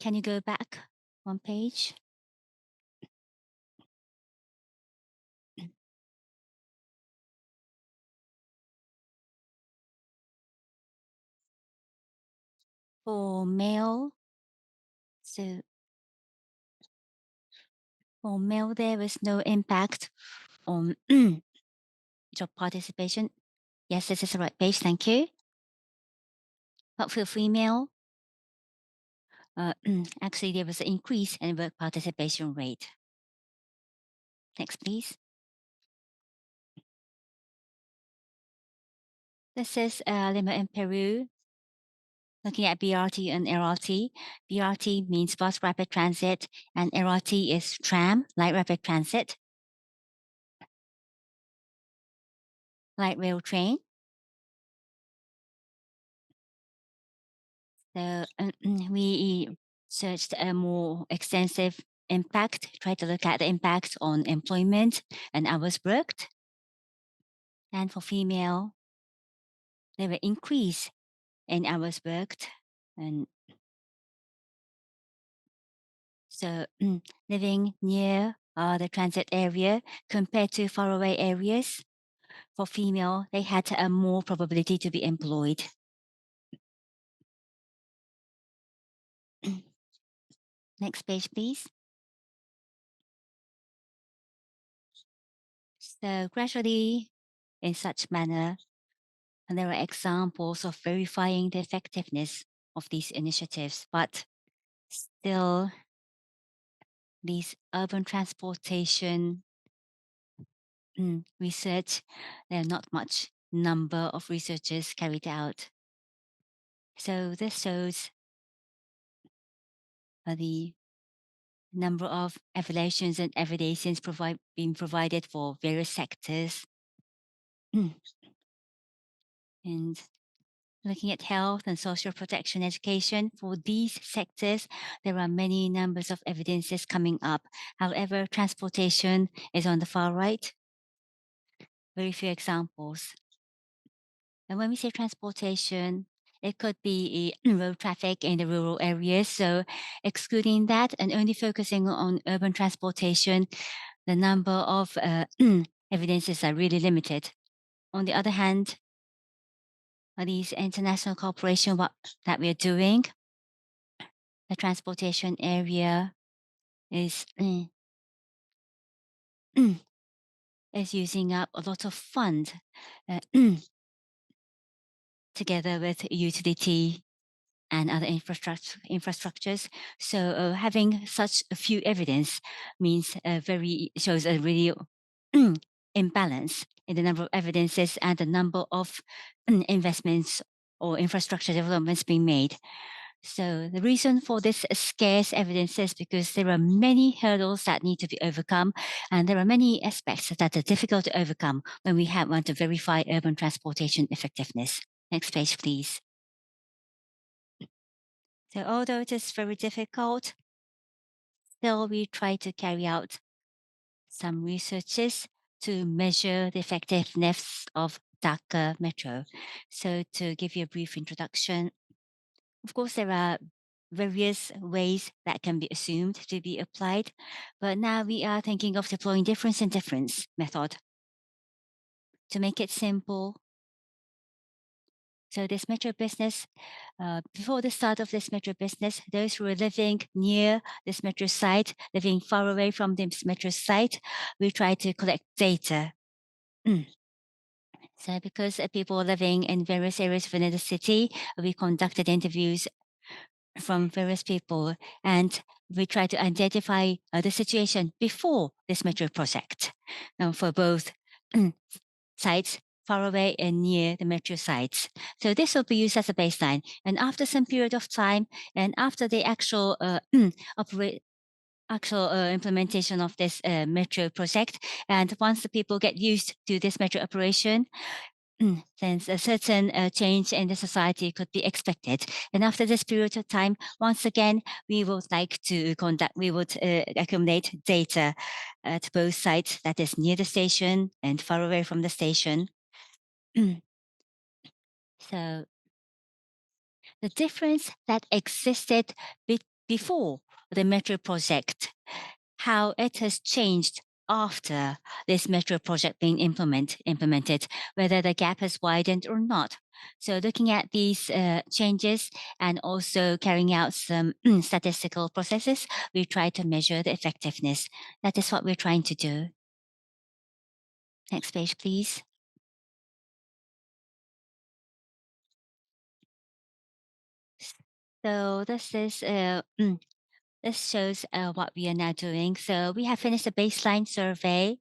can you go back one page? For male, so for male, there was no impact on job participation. Yes, this is the right page. Thank you. But for female, actually, there was an increase in work participation rate. Next, please. This is Lima in Peru. Looking at BRT and LRT. BRT means bus rapid transit, and LRT is tram, light rapid transit. Light rail train. So we searched a more extensive impact, tried to look at the impact on employment and hours worked. And for female, there were increase in hours worked. And so living near the transit area compared to faraway areas, for female, they had a more probability to be employed. Next page, please. So gradually, in such manner, and there are examples of verifying the effectiveness of these initiatives, but still, these urban transportation research, there are not much number of researchers carried out. So this shows the number of evaluations and evidences being provided for various sectors. And looking at health and social protection education, for these sectors, there are many numbers of evidences coming up. However, transportation is on the far right. Very few examples. And when we say transportation, it could be road traffic in the rural areas. So excluding that and only focusing on urban transportation, the number of evidences are really limited. On the other hand, these international cooperation that we're doing, the transportation area is is using up a lot of funds together with utility and other infrastructures. So having such a few evidence means shows a really imbalance in the number of evidences and the number of investments or infrastructure developments being made. So the reason for this scarce evidence is because there are many hurdles that need to be overcome, and there are many aspects that are difficult to overcome when we want to verify urban transportation effectiveness. Next page, please. So although it is very difficult, still we try to carry out some researches to measure the effectiveness of Dhaka Metro. So to give you a brief introduction, of course, there are various ways that can be assumed to be applied, but now we are thinking of deploying difference in difference method. To make it simple, so this metro business, before the start of this metro business, those who were living near this metro site, living far away from this metro site, we try to collect data. So because people living in various areas within the city, we conducted interviews from various people, and we try to identify the situation before this metro project for both sites far away and near the metro sites. So this will be used as a baseline. And after some period of time, and after the actual implementation of this metro project, and once the people get used to this metro operation, then a certain change in the society could be expected. And after this period of time, once again, we would accumulate data at both sites, that is near the station and far away from the station. So the difference that existed before the metro project, how it has changed after this metro project being implemented, whether the gap has widened or not. So looking at these changes and also carrying out some statistical processes, we try to measure the effectiveness. That is what we're trying to do. Next page, please. So this shows what we are now doing. So we have finished a baseline survey.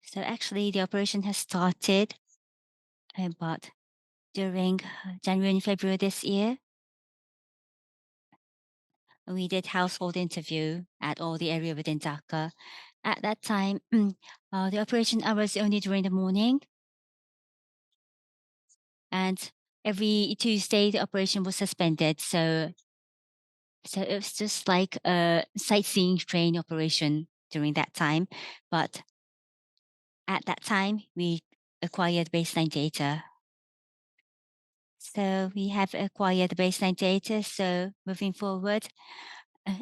So actually the operation has started about during January and February this year. We did household interview at all the area within Dhaka. At that time, the operation hours only during the morning. And every Tuesday the operation was suspended. So it was just like a sightseeing train operation during that time. But at that time, we acquired baseline data. So we have acquired baseline data. So moving forward,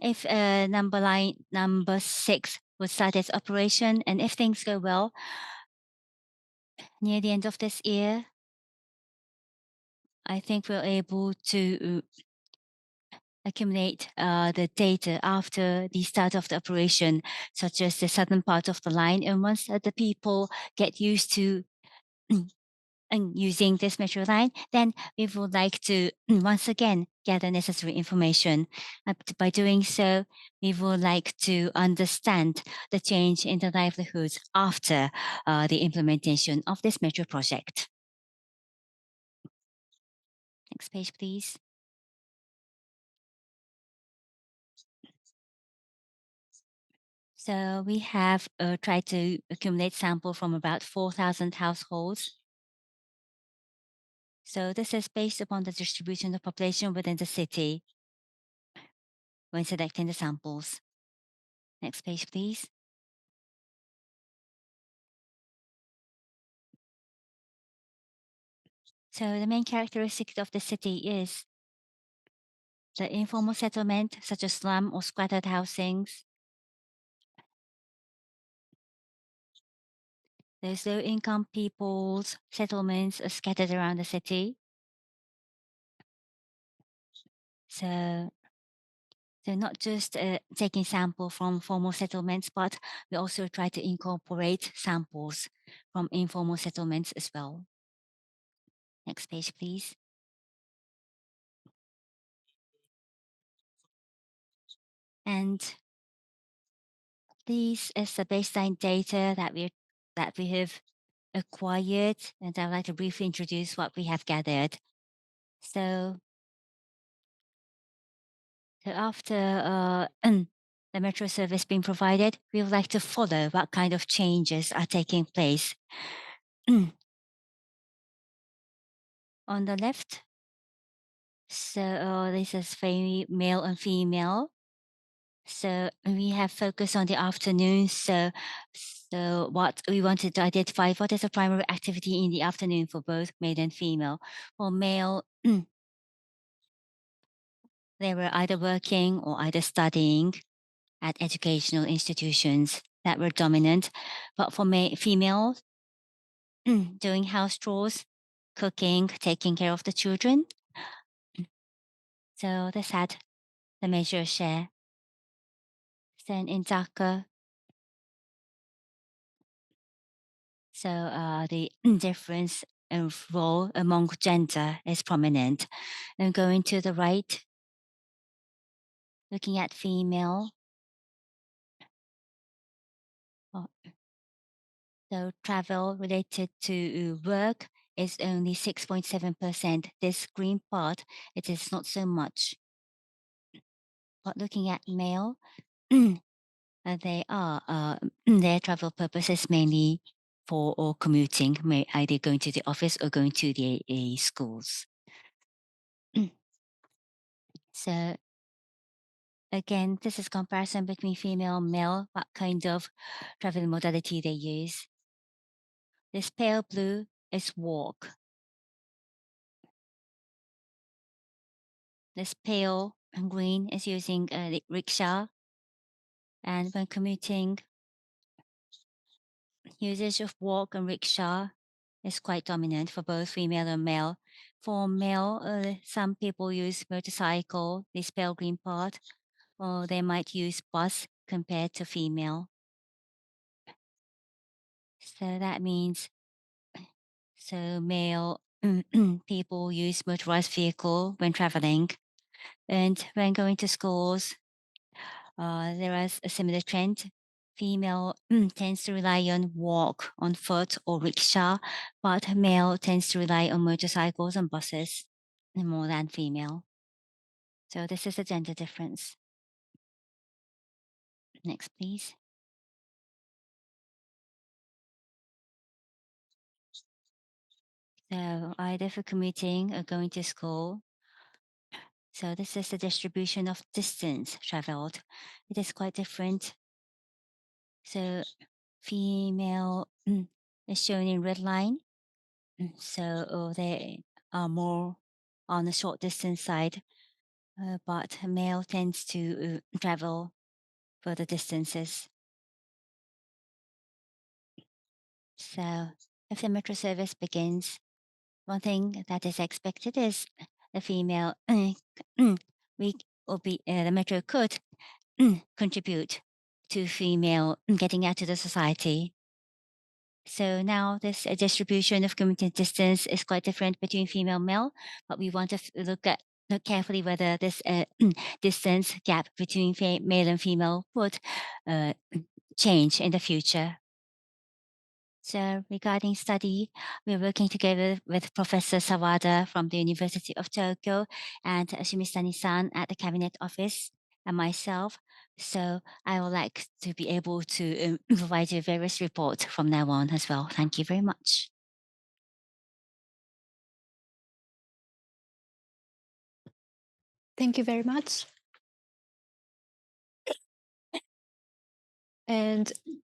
if number 6 would start its operation, and if things go well, near the end of this year, I think we're able to accumulate the data after the start of the operation, such as the southern part of the line. And once the people get used to and using this metro line, then we would like to once again gather necessary information. By doing so, we would like to understand the change in the livelihoods after the implementation of this metro project. Next page, please. So we have tried to accumulate sample from about 4,000 households. So this is based upon the distribution of population within the city when selecting the samples. Next page, please. So the main characteristic of the city is the informal settlement, such as slum or squatted housings. There's low-income people's settlements are scattered around the city. So not just taking sample from formal settlements, but we also try to incorporate samples from informal settlements as well. Next page, please. And this is the baseline data that we have acquired, and I'd like to briefly introduce what we have gathered. So after the metro service being provided, we would like to follow what kind of changes are taking place. On the left, so this is male and female. So we have focused on the afternoon. So what we wanted to identify, what is the primary activity in the afternoon for both male and female. For male, they were either working or either studying at educational institutions that were dominant. But for female, doing house chores, cooking, taking care of the children. So this had the major share. Then in JICA, so the difference of role among gender is prominent. And going to the right, looking at female, so travel related to work is only 6.7%. This green part, it is not so much. But looking at male, they are their travel purposes mainly for or commuting, either going to the office or going to the schools. So again, this is comparison between female and male, what kind of travel modality they use. This pale blue is walk. This pale green is using the rickshaw. And when commuting, usage of walk and rickshaw is quite dominant for both female and male. For male, some people use motorcycle, this pale green part, or they might use bus compared to female. So that means, so male people use motorized vehicle when traveling, and when going to schools, there is a similar trend. Female tends to rely on walk, on foot or rickshaw, but male tends to rely on motorcycles and buses more than female. So this is a gender difference. Next, please. So either for commuting or going to school. So this is the distribution of distance traveled. It is quite different. So female is shown in red line. So they are more on the short distance side, but male tends to travel further distances. So if the metro service begins, one thing that is expected is the female we will be the metro could contribute to female getting out to the society. So now this distribution of commuting distance is quite different between female and male, but we want to look carefully whether this distance gap between male and female would uh, change in the future. So regarding study, we're working together with Professor Sawada from the University of Tokyo and Shimistani-san at the Cabinet Office and myself. So I would like to be able to provide you various reports from now on as well. Thank you very much. Thank you very much. And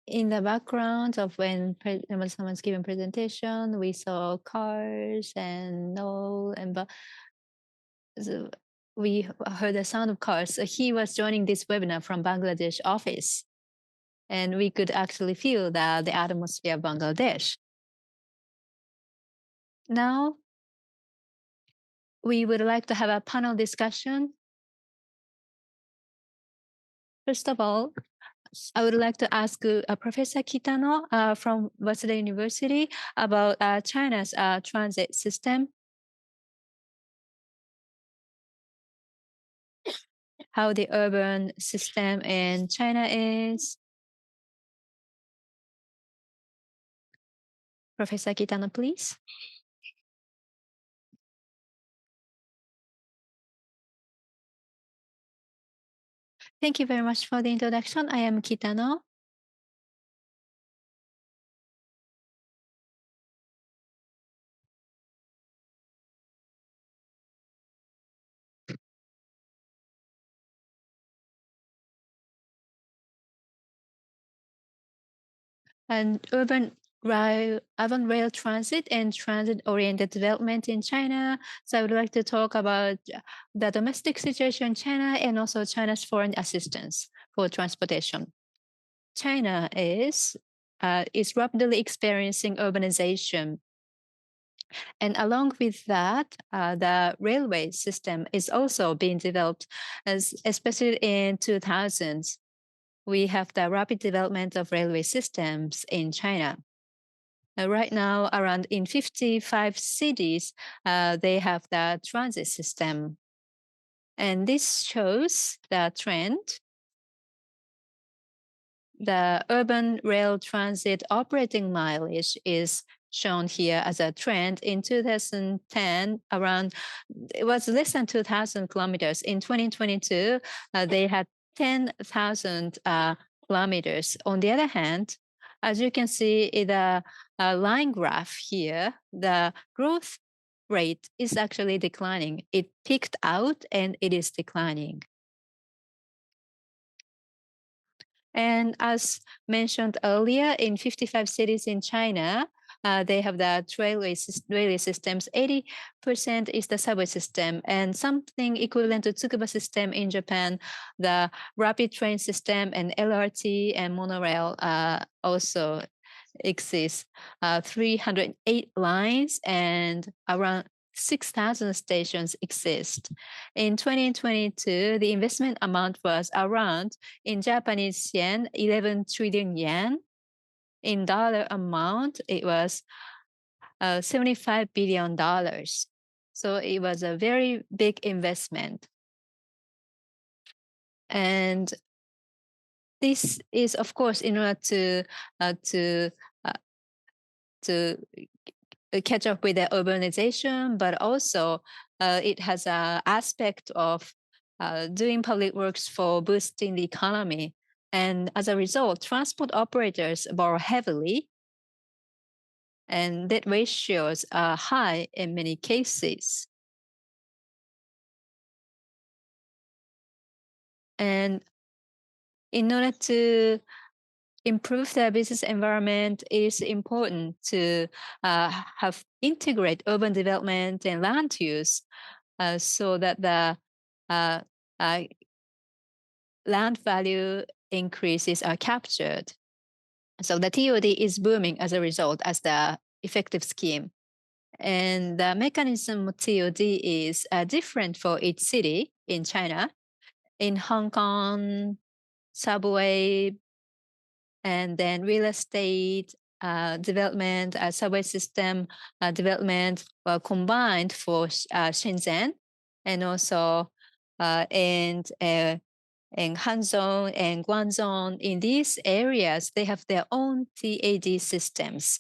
in the background of when someone's giving presentation, we saw cars and no, and so we heard the sound of cars. So he was joining this webinar from Bangladesh office, and we could actually feel the atmosphere of Bangladesh. Now, we would like to have a panel discussion. First of all, I would like to ask Professor Kitano from Waseda University about China's transit system, how the urban system in China is. Professor Kitano, please. Thank you very much for the introduction. I am Kitano. And urban rail transit and transit-oriented development in China. So I would like to talk about the domestic situation in China and also China's foreign assistance for transportation. China is rapidly experiencing urbanization. And along with that, the railway system is also being developed, especially in 2000s. We have the rapid development of railway systems in China. Right now, around in 55 cities, they have the transit system. And this shows the trend. The urban rail transit operating mileage is shown here as a trend. In 2010, around, it was less than 2,000 kilometers. In 2022, they had 10,000 kilometers. On the other hand, as you can see in the line graph here, the growth rate is actually declining. It peaked out and it is declining. And as mentioned earlier, in 55 cities in China, they have the railway systems. 80% is the subway system, and something equivalent to Tsukuba system in Japan. The rapid train system and LRT and monorail also exists. 308 lines and around 6,000 stations exist. In 2022, the investment amount was around, in Japanese yen, 11 trillion yen. In dollar amount, it was $75 billion. So it was a very big investment. And this is, of course, in order to catch up with the urbanization, but also it has an aspect of doing public works for boosting the economy. And as a result, transport operators borrow heavily. and debt ratios are high in many cases. And in order to improve the business environment, it is important to have integrate urban development and land use so that the land value increases are captured. So the TOD is booming as a result as the effective scheme. And the mechanism of TOD is different for each city in China. In Hong Kong, subway, and then real estate development, subway system development were combined for Shenzhen, and also in Hanzhong and Guangdong. In these areas, they have their own TAD systems.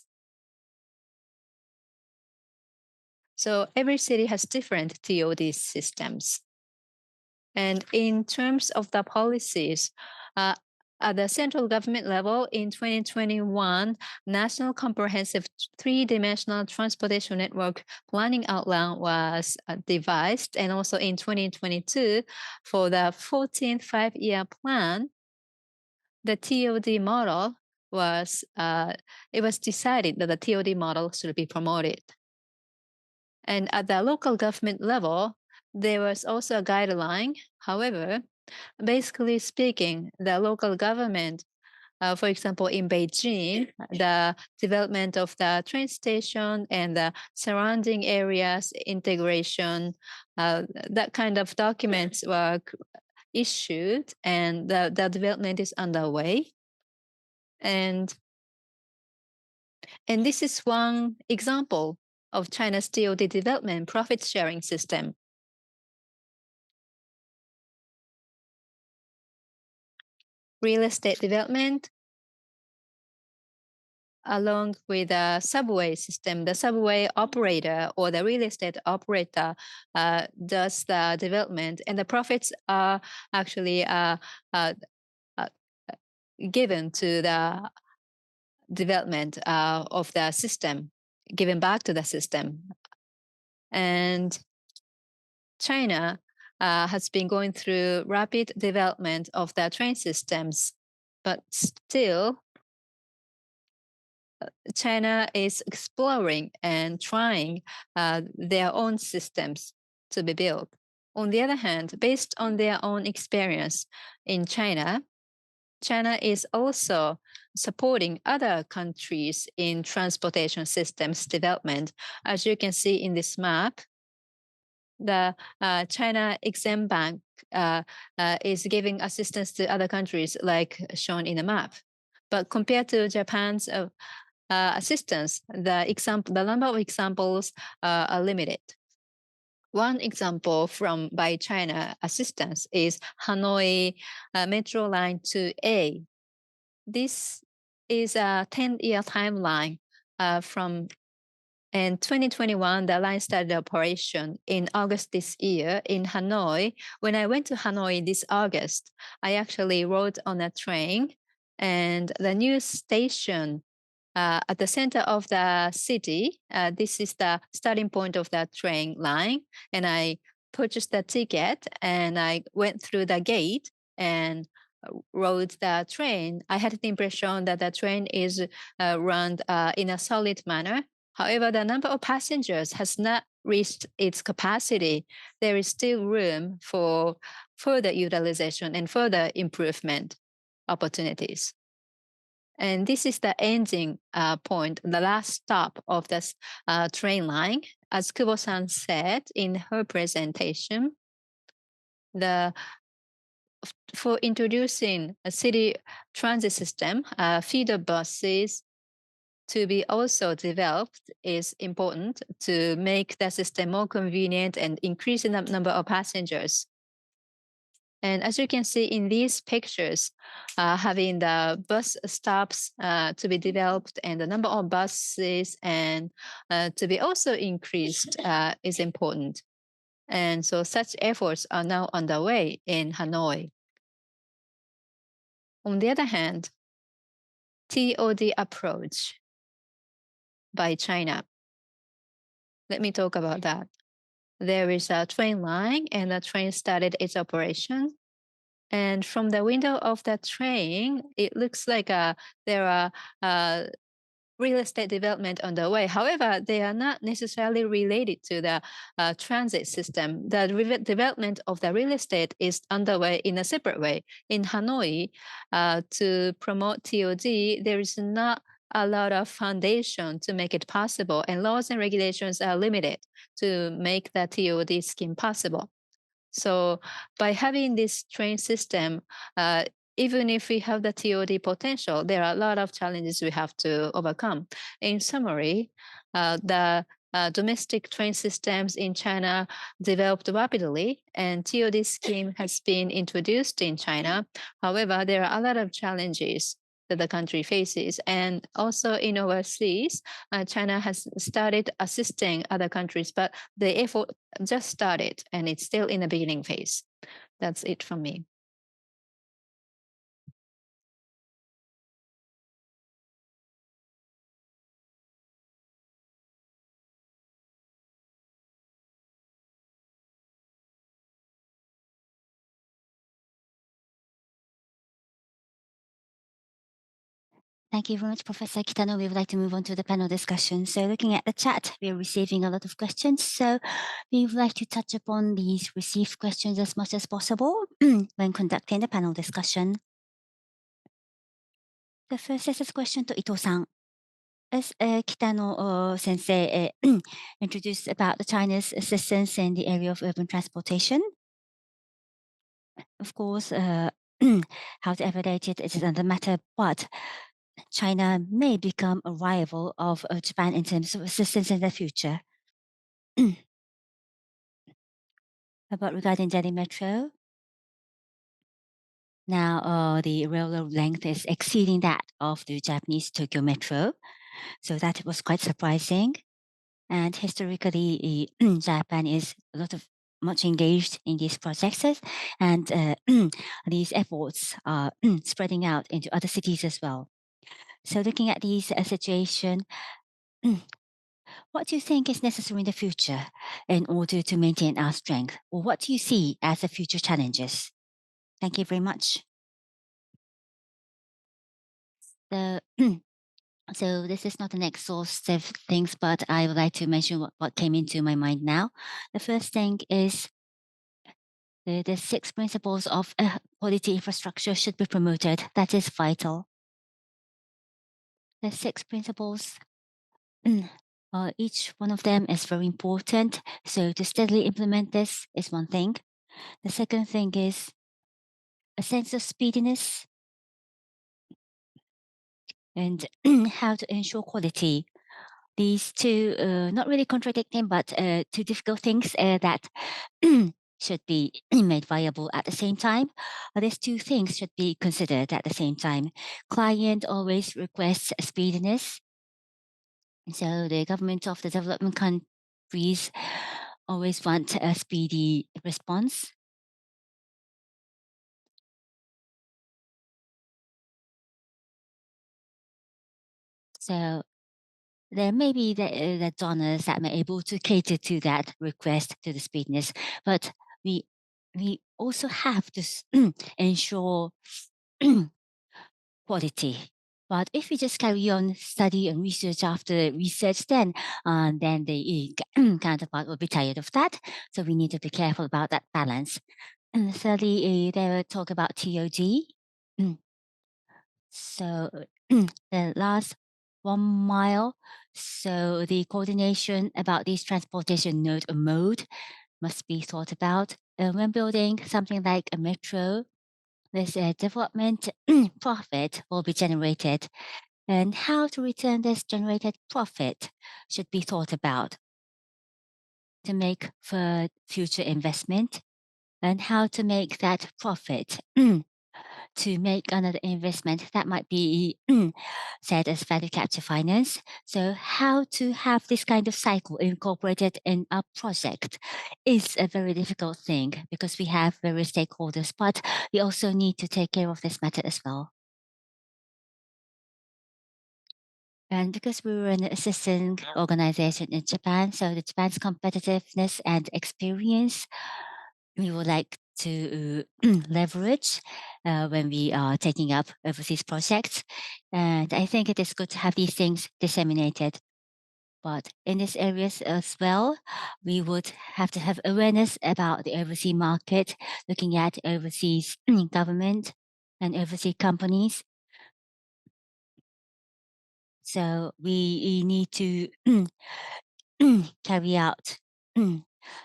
So every city has different TOD systems. And in terms of the policies, at the central government level in 2021, National Comprehensive Three-Dimensional Transportation Network Planning Outline was devised. And also in 2022, for the 14th five-year plan, the TOD model was, it was decided that the TOD model should be promoted. And at the local government level, there was also a guideline. However, basically speaking, the local government, for example, in Beijing, the development of the train station and the surrounding areas integration, that kind of documents were issued, and the development is underway. And this is one example of China's TOD development profit sharing system. Real estate development, along with the subway system, the subway operator or the real estate operator does the development, and the profits are actually given to the development of the system, given back to the system. And China has been going through rapid development of the train systems, but still China is exploring and trying their own systems to be built. On the other hand, based on their own experience in China, China is also supporting other countries in transportation systems development. As you can see in this map, the China Exim Bank is giving assistance to other countries like shown in the map. But compared to Japan's assistance, the number of examples are limited. One example by China assistance is Hanoi Metro Line 2A. This is a 10-year timeline from. In 2021, the line started operation in August this year in Hanoi. When I went to Hanoi this August, I actually rode on a train, and the new station at the center of the city, this is the starting point of the train line, and I purchased the ticket and I went through the gate and rode the train. I had the impression that the train is run in a solid manner. However, the number of passengers has not reached its capacity. There is still room for further utilization and further improvement opportunities. And this is the ending point, the last stop of this train line. As Kubo-san said in her presentation, for introducing a city transit system, feeder buses to be also developed is important to make the system more convenient and increase the number of passengers. And as you can see in these pictures, having the bus stops to be developed and the number of buses and to be also increased is important. And so such efforts are now underway in Hanoi. On the other hand, TOD approach. by China. Let me talk about that. There is a train line, and the train started its operation. And from the window of the train, it looks like there are real estate development on the way. However, they are not necessarily related to the transit system. The development of the real estate is underway in a separate way. In Hanoi, to promote TOD, there is not a lot of foundation to make it possible, and laws and regulations are limited to make the TOD scheme possible. So by having this train system, even if we have the TOD potential, there are a lot of challenges we have to overcome. In summary, the domestic train systems in China developed rapidly, and TOD scheme has been introduced in China. However, there are a lot of challenges that the country faces. And also in overseas, China has started assisting other countries, but the effort just started and it's still in the beginning phase. That's it from me. Thank you very much, Professor Kitano. We would like to move on to the panel discussion. So looking at the chat, we are receiving a lot of questions. So we would like to touch upon these received questions as much as possible when conducting the panel discussion. The first is a question to Ito-san. As Kitano sensei introduced about the China's assistance in the area of urban transportation, of course, how to evaluate it is another matter, but China may become a rival of Japan in terms of assistance in the future. But regarding Delhi Metro, now the railroad length is exceeding that of the Japanese Tokyo Metro. So that was quite surprising. And historically, Japan is much engaged in these projects, and these efforts are spreading out into other cities as well. So looking at these situation, what do you think is necessary in the future in order to maintain our strength? Or what do you see as the future challenges? Thank you very much. The So this is not an exhaustive things, but I would like to mention what came into my mind now. The first thing is the 6 principles of quality infrastructure should be promoted. That is vital. The 6 principles, each one of them is very important. So to steadily implement this is one thing. The second thing is a sense of speediness and how to ensure quality. These two, not really contradicting, but two difficult things that should be made viable at the same time. These two things should be considered at the same time. Client always requests speediness. So the government of the development countries always want a speedy response. So there may be the donors that may able to cater to that request to the speediness, but we also have to ensure quality. But if we just carry on study and research after research, then the counterpart will be tired of that. So we need to be careful about that balance. And thirdly, they will talk about TOD. So the last 1 mile, so the coordination about these transportation node or mode must be thought about. When building something like a metro, this development profit will be generated. And how to return this generated profit should be thought about to make for future investment, and how to make that profit to make another investment that might be said as value capture finance. So how to have this kind of cycle incorporated in a project is a very difficult thing because we have various stakeholders, but we also need to take care of this matter as well. And because we were an assistant organization in Japan, so the Japan's competitiveness and experience, we would like to leverage when we are taking up overseas projects. And I think it is good to have these things disseminated. But in these areas as well, we would have to have awareness about the overseas market, looking at overseas government and overseas companies. So we need to carry out the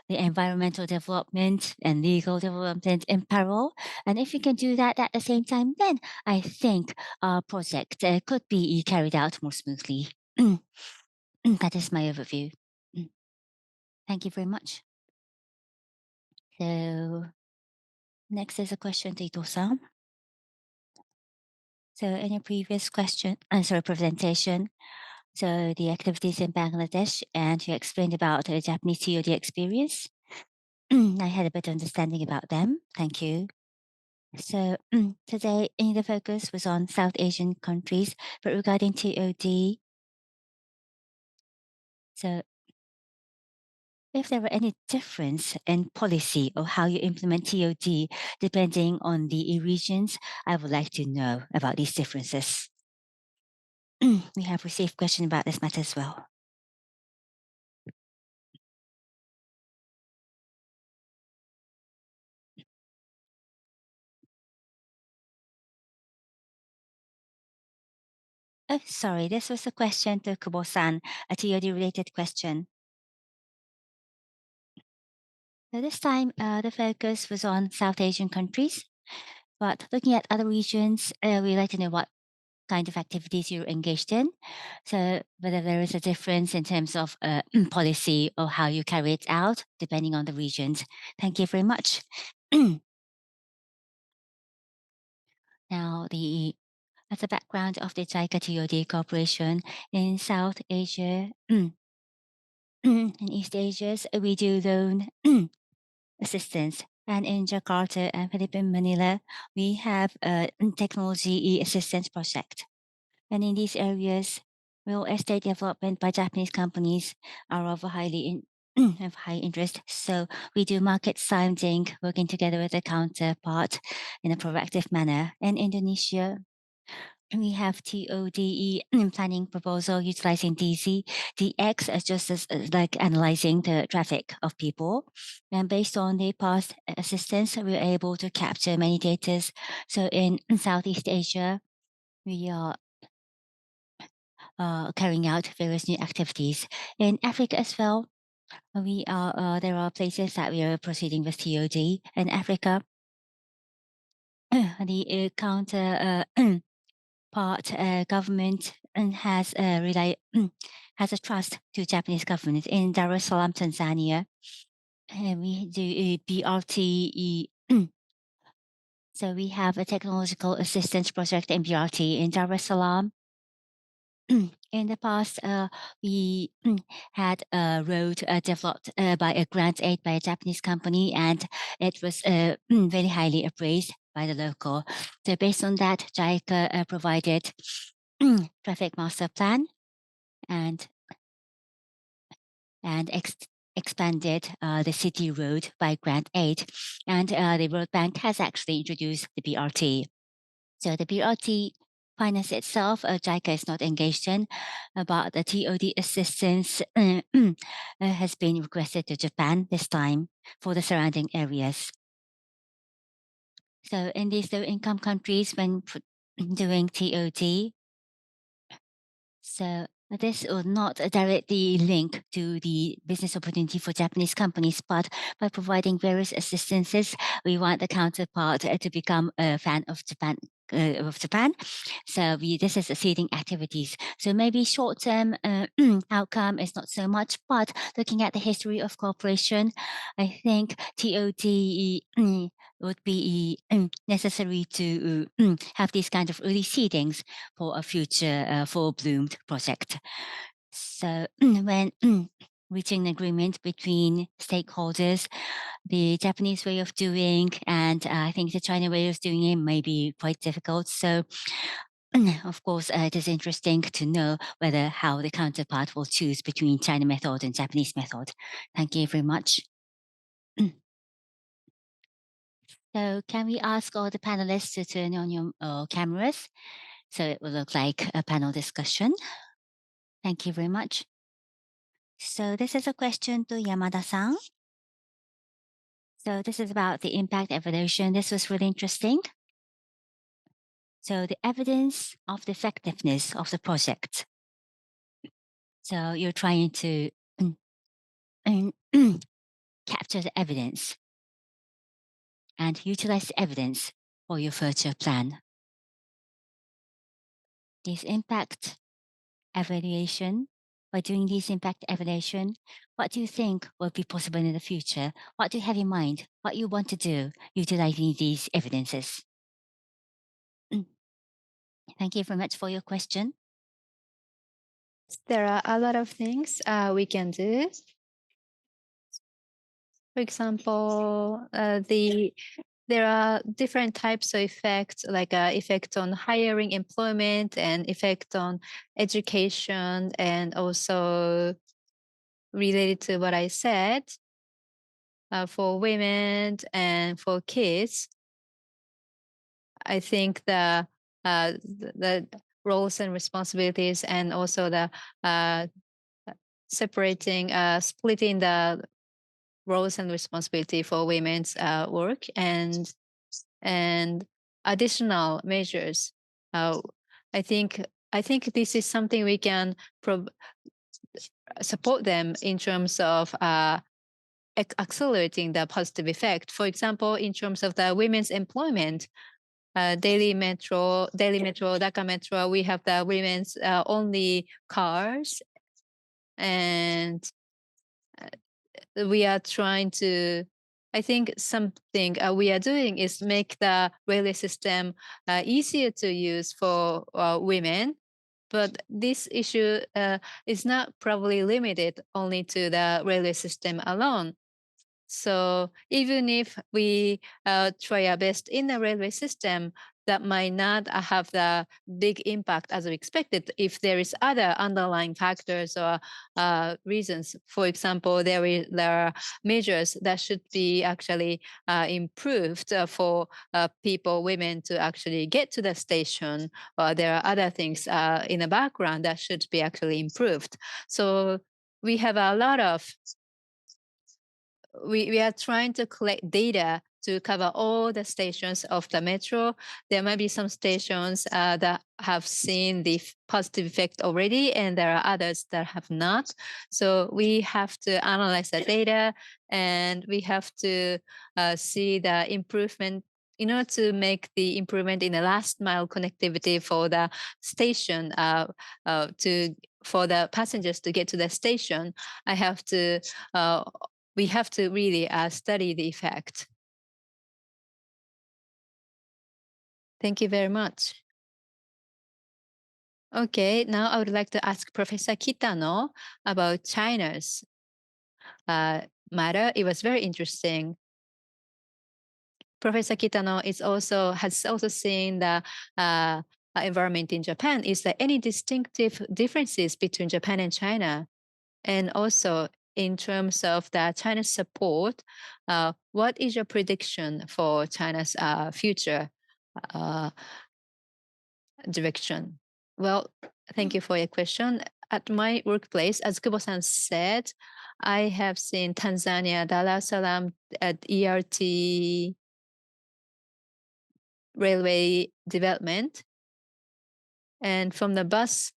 environmental development and legal development in parallel. And if we can do that at the same time, then I think our project could be carried out more smoothly. That is my overview. Thank you very much. So next is a question to Ito-san. So in your previous presentation, so the activities in Bangladesh, and you explained about the Japanese TOD experience. I had a better understanding about them. Thank you. So today, the focus was on South Asian countries, but regarding TOD, so if there were any difference in policy or how you implement TOD depending on the regions, I would like to know about these differences. We have received questions about this matter as well. Oh, sorry, this was a question to Kubo-san, a TOD-related question. So this time, the focus was on South Asian countries, but looking at other regions, we'd like to know what kind of activities you're engaged in. So whether there is a difference in terms of policy or how you carry it out, depending on the regions. Thank you very much. Now, as a background of the JICA TOD cooperation in South Asia, in East Asia, we do loan assistance. And in Jakarta and Philippine Manila, we have a technology assistance project. And in these areas, real estate development by Japanese companies are of of high interest. So we do market sounding, working together with a counterpart in a proactive manner. In Indonesia, we have TODE planning proposal utilizing DX as just as like analyzing the traffic of people. And based on the past assistance, we're able to capture many data. So in Southeast Asia, we are carrying out various new activities. In Africa as well, we are there are places that we are proceeding with TOD. In Africa, the counter part government has has a trust to Japanese government in Dar es Salaam, Tanzania. We do BRT. So we have a technological assistance project in BRT in Dar es Salaam. In the past, we had a road developed by a grant aid by a Japanese company, and it was very highly appraised by the local. So based on that, JICA provided traffic master plan and expanded the city road by grant aid, and the Road Bank has actually introduced the BRT. So the BRT finance itself, JICA is not engaged in, but the TOD assistance has been requested to Japan this time for the surrounding areas. So in these low-income countries, when doing TOD, so this will not directly link to the business opportunity for Japanese companies, but by providing various assistances, we want the counterpart to become a fan of Japan. So this is a seeding activities. So maybe short-term outcome is not so much, but looking at the history of cooperation, I think TOD would be necessary to have these kind of early seedings for a future full-bloomed project. So when reaching an agreement between stakeholders, the Japanese way of doing and I think the China way of doing it may be quite difficult. So of course, it is interesting to know whether how the counterpart will choose between China method and Japanese method. Thank you very much. So can we ask all the panelists to turn on your cameras so it will look like a panel discussion? Thank you very much. So this is a question to Yamada-san. So this is about the impact evaluation. This was really interesting. So the evidence of the effectiveness of the project. So you're trying to capture the evidence and utilize the evidence for your future plan. This impact evaluation, by doing this impact evaluation, what do you think will be possible in the future? What do you have in mind? What you want to do utilizing these evidences? Thank you very much for your question. There are a lot of things we can do. For example, there are different types of effects, like effect on hiring, employment, and effect on education, and also related to what I said, for women and for kids. I think the roles and responsibilities, and also the splitting the roles and responsibility for women's work, and additional measures. I think this is something we can support them in terms of accelerating the positive effect. For example, in terms of the women's employment, Delhi Metro, Dhaka Metro, we have the women's only cars, and we are trying to. I think something we are doing is make the railway system easier to use for women. But this issue is not probably limited only to the railway system alone. So even if we try our best in the railway system, that might not have the big impact as we expected if there is other underlying factors or reasons. For example, there are measures that should be actually improved for women to actually get to the station. There are other things in the background that should be actually improved. So we have a lot of we are trying to collect data to cover all the stations of the metro. There might be some stations that have seen the positive effect already, and there are others that have not. So we have to analyze the data, and we have to see the improvement in order to make the improvement in the last mile connectivity for the station for the passengers to get to the station. We have to really study the effect. Thank you very much. Okay, now I would like to ask Professor Kitano about China's matter. It was very interesting. Professor Kitano has also seen the environment in Japan. Is there any distinctive differences between Japan and China? And also, in terms of the China's support, what is your prediction for China's future direction? Well, thank you for your question. At my workplace, as Kubo-san said, I have seen Tanzania, Dar es Salaam at ERT railway development. And from the bus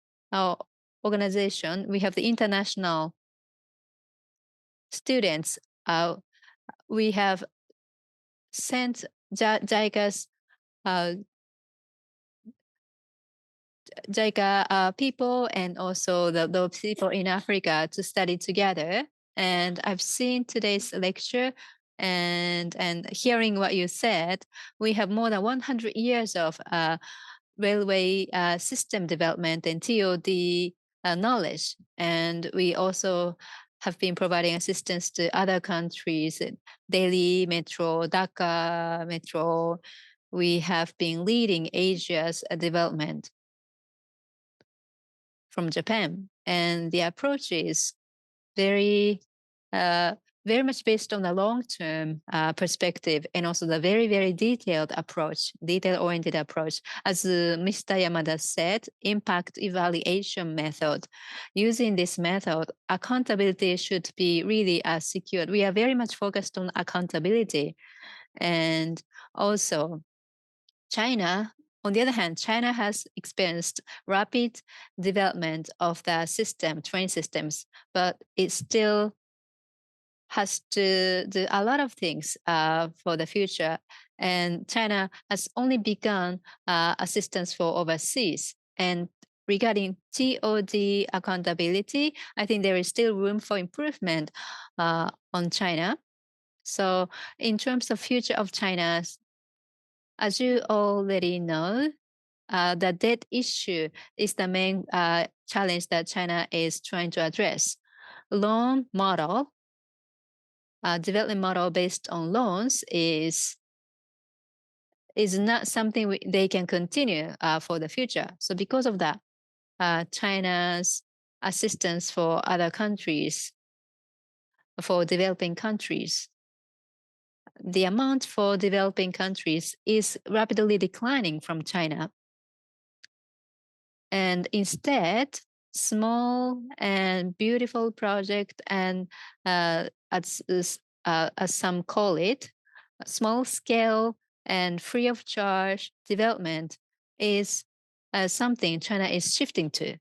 organization, we have the international students. We have sent JICA's JICA people and also the people in Africa to study together. And I've seen today's lecture and hearing what you said, we have more than 100 years of railway system development and TOD knowledge. And we also have been providing assistance to other countries, Delhi Metro, Dhaka Metro. We have been leading Asia's development. from Japan. And the approach is very, very much based on the long-term perspective, and also the very, very detailed approach, detail-oriented approach. As Mr. Yamada said, impact evaluation method. Using this method, accountability should be really secured. We are very much focused on accountability. And also, China, on the other hand, China has experienced rapid development of the system, train systems, but it still has to do a lot of things for the future. And China has only begun assistance for overseas. And regarding TOD accountability, I think there is still room for improvement on China. So in terms of future of China, as you already know, the debt issue is the main challenge that China is trying to address. Loan model, development model based on loans is not something they can continue for the future. So because of that, China's assistance for other countries, for developing countries, the amount for developing countries is rapidly declining from China. And instead, small and beautiful project, and as some call it, small scale and free of charge development is something China is shifting to.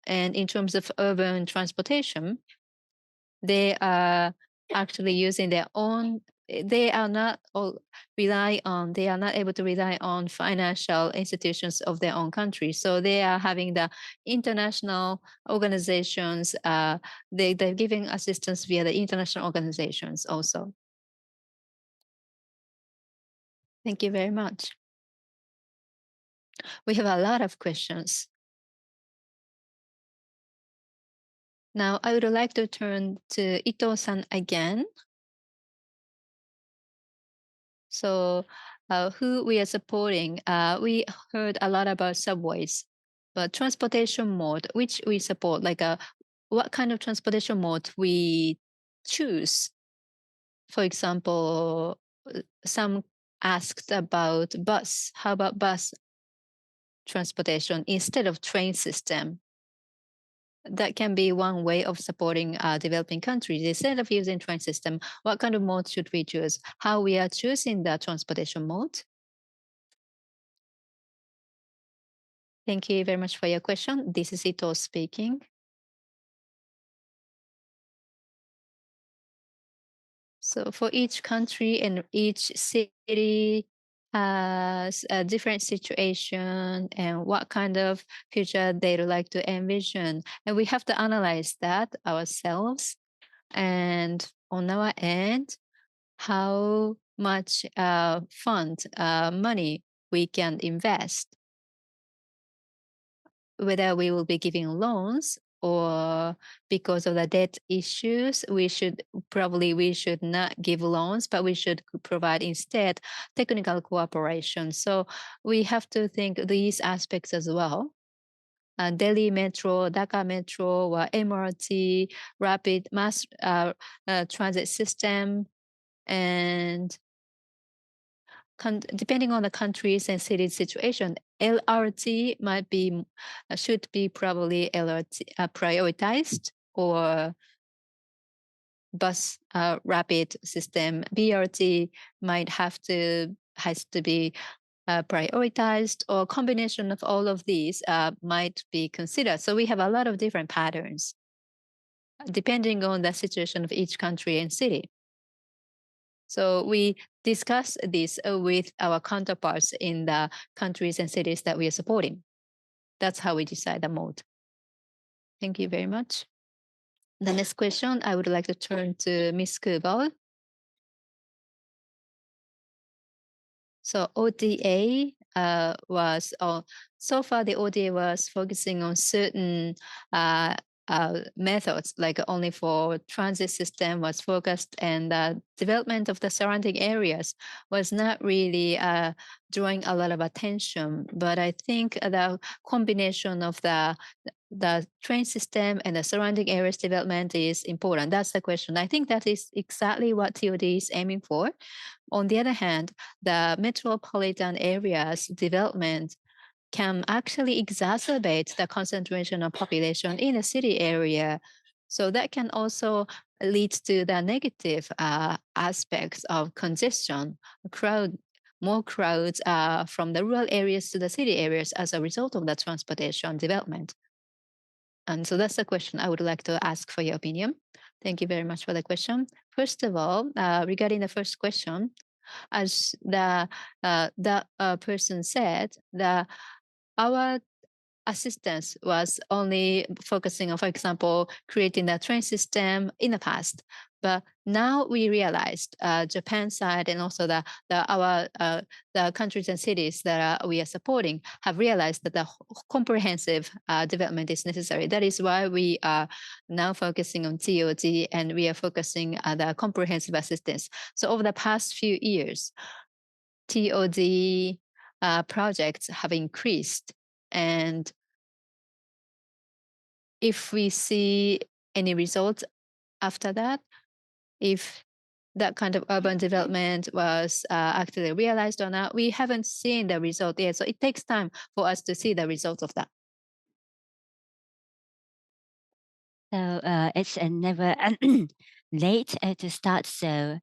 And in terms of urban transportation, they are actually using their own, they are not able to rely on financial institutions of their own country. So they are having the international organizations, they're giving assistance via the international organizations also. Thank you very much. We have a lot of questions. Now, I would like to turn to Ito-san again. So who we are supporting, we heard a lot about subways, but transportation mode, which we support, like what kind of transportation mode we choose. For example, some asked about bus. How about bus transportation instead of train system? That can be one way of supporting developing countries. Instead of using train system, what kind of mode should we choose? How we are choosing the transportation mode? Thank you very much for your question. This is Ito speaking. So for each country and each city has a different situation and what kind of future they'd like to envision. And we have to analyze that ourselves. And on our end, how much money we can invest, whether we will be giving loans or because of the debt issues, we should not give loans, but we should provide instead technical cooperation. So we have to think these aspects as well. Delhi Metro, Dhaka Metro, or MRT, rapid mass transit system, and depending on the countries and cities situation, LRT should be probably LRT prioritized, or bus rapid system. BRT has to be prioritized, or combination of all of these might be considered. So we have a lot of different patterns depending on the situation of each country and city. So we discuss this with our counterparts in the countries and cities that we are supporting. That's how we decide the mode. Thank you very much. The next question, I would like to turn to Ms. Kubo. So ODA so far the ODA was focusing on certain methods, like only for transit system was focused, and the development of the surrounding areas was not really drawing a lot of attention. But I think the combination of the the train system and the surrounding areas development is important? That's the question. I think that is exactly what TOD is aiming for. On the other hand, the metropolitan areas development can actually exacerbate the concentration of population in a city area. So that can also lead to the negative aspects of congestion, crowd, more crowds from the rural areas to the city areas as a result of the transportation development. And so that's the question I would like to ask for your opinion. Thank you very much for the question. First of all, regarding the first question, as the person said, our assistance was only focusing on, for example, creating the train system in the past. But now we realized Japan side and also the countries and cities that we are supporting have realized that the comprehensive development is necessary. That is why we are now focusing on TOD and we are focusing on the comprehensive assistance. So over the past few years, TOD projects have increased, and if we see any results after that, if that kind of urban development was actually realized or not, we haven't seen the result yet. So it takes time for us to see the results of that. So it's never late to start. So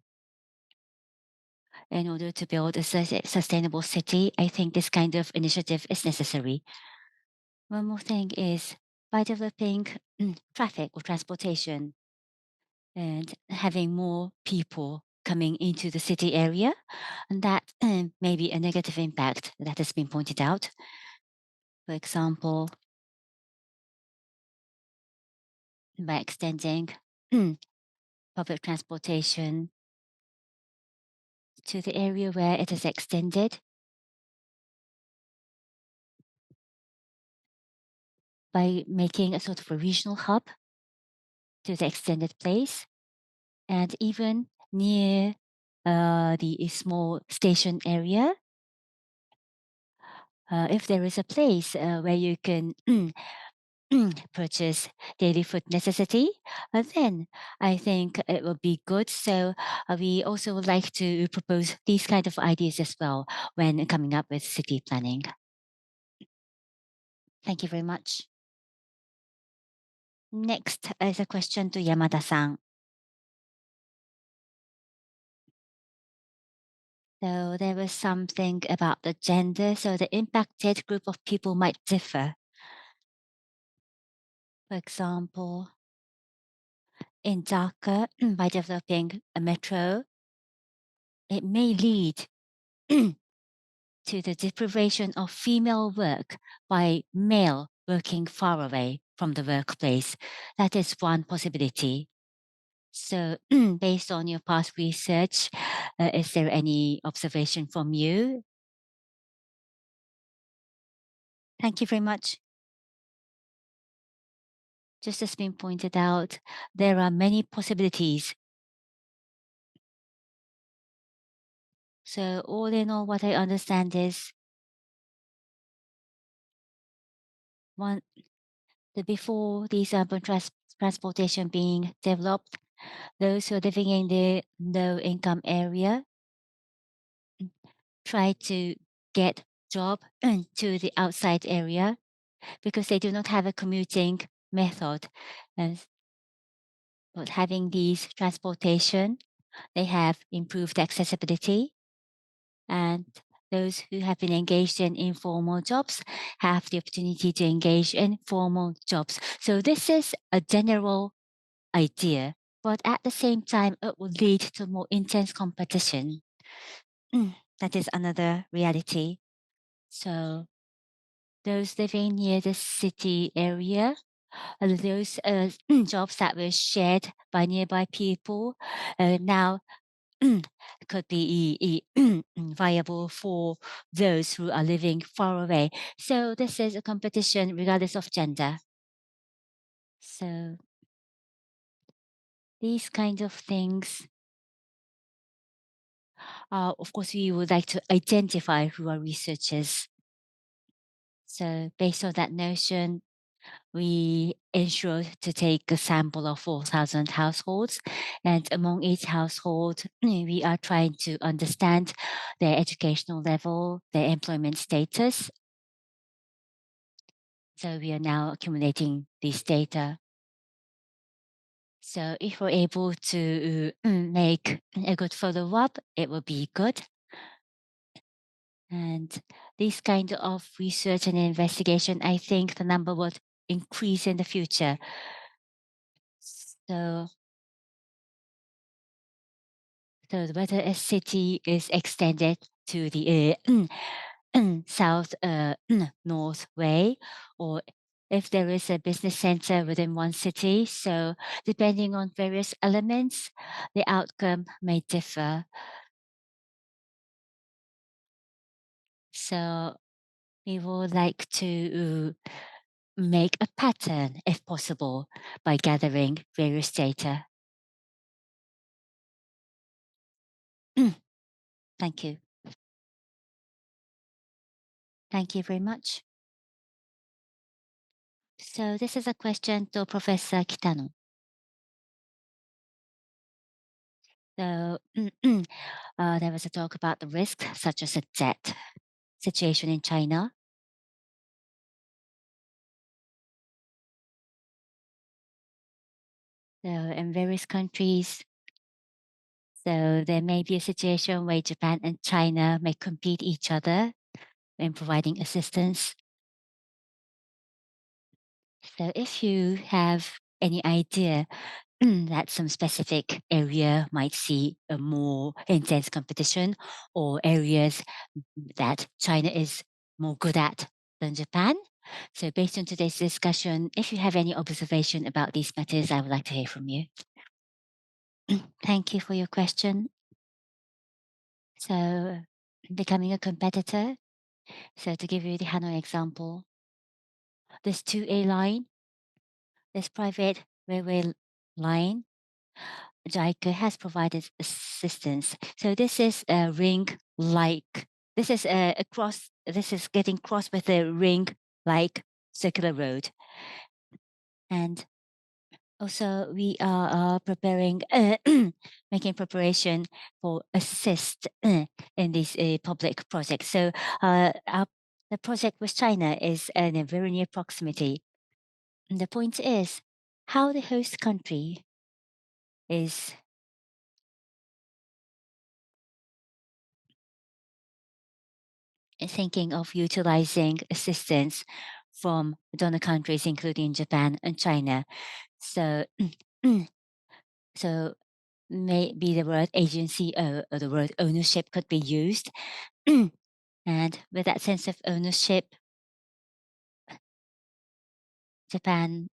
in order to build a sustainable city, I think this kind of initiative is necessary. One more thing is by developing traffic or transportation and having more people coming into the city area, and that may be a negative impact that has been pointed out. For example, by extending public transportation to the area where it is extended, by making a sort of a regional hub to the extended place, and even near the small station area, if there is a place where you can purchase daily food necessity, then I think it will be good. So we also would like to propose these kind of ideas as well when coming up with city planning. Thank you very much. Next is a question to Yamada-san. So there was something about the gender, so the impacted group of people might differ. For example, in Dhaka, by developing a metro, it may lead to the deprivation of female work by male working far away from the workplace. That is one possibility. So, based on your past research, is there any observation from you? Thank you very much. Just as been pointed out, there are many possibilities. So, all in all, what I understand is one, before these urban transportation being developed, those who are living in the low income area try to get job to the outside area because they do not have a commuting method. And but having these transportation, they have improved accessibility, and those who have been engaged in informal jobs have the opportunity to engage in formal jobs. So this is a general idea, but at the same time, it will lead to more intense competition. That is another reality. So those living near the city area, those jobs that were shared by nearby people now could be viable for those who are living far away. So this is a competition regardless of gender. So these kind of things, of course, we would like to identify who are researchers. So based on that notion, we ensure to take a sample of 4,000 households, and among each household, we are trying to understand their educational level, their employment status. So we are now accumulating this data. So if we're able to make a good follow-up, it will be good. And this kind of research and investigation, I think the number will increase in the future. So whether a city is extended to the south north way, or if there is a business center within one city. So depending on various elements, the outcome may differ. So we would like to make a pattern, if possible, by gathering various data. Thank you. Thank you very much. So this is a question to Professor Kitano. So there was a talk about the risk, such as a debt situation in China. So in various countries, so there may be a situation where Japan and China may compete each other in providing assistance. So if you have any idea that some specific area might see a more intense competition, or areas that China is more good at than Japan. So based on today's discussion, if you have any observation about these matters, I would like to hear from you. Thank you for your question. So becoming a competitor. So to give you the Hanoi example, this 2A line, this private railway line, JICA has provided assistance. So this is a ring like, this is a cross, this is getting crossed with a ring like circular road. And also we are preparing, making preparation for assist in these public projects. So the project with China is in a very near proximity. And the point is how the host country is thinking of utilizing assistance from donor countries, including Japan and China. So, so maybe the word agency or the word ownership could be used. And with that sense of ownership, Japan,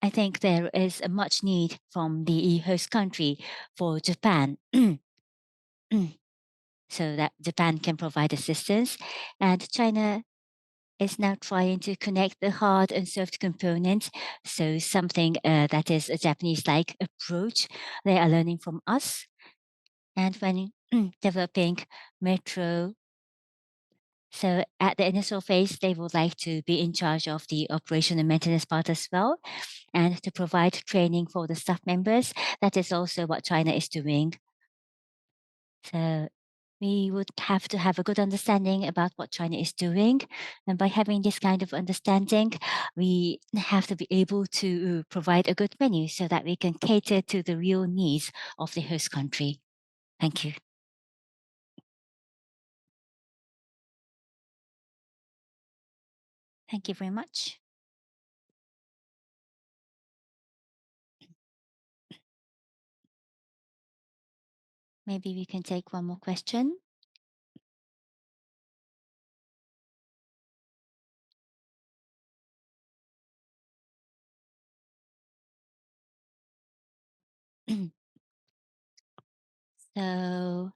I think there is a much need from the host country for Japan. So that Japan can provide assistance, and China is now trying to connect the hard and soft components. So something that is a Japanese-like approach they are learning from us. And when developing metro, so at the initial phase, they would like to be in charge of the operation and maintenance part as well, and to provide training for the staff members. That is also what China is doing. So we would have to have a good understanding about what China is doing. And by having this kind of understanding, we have to be able to provide a good menu so that we can cater to the real needs of the host country. Thank you. Thank you very much. Maybe we can take one more question. So,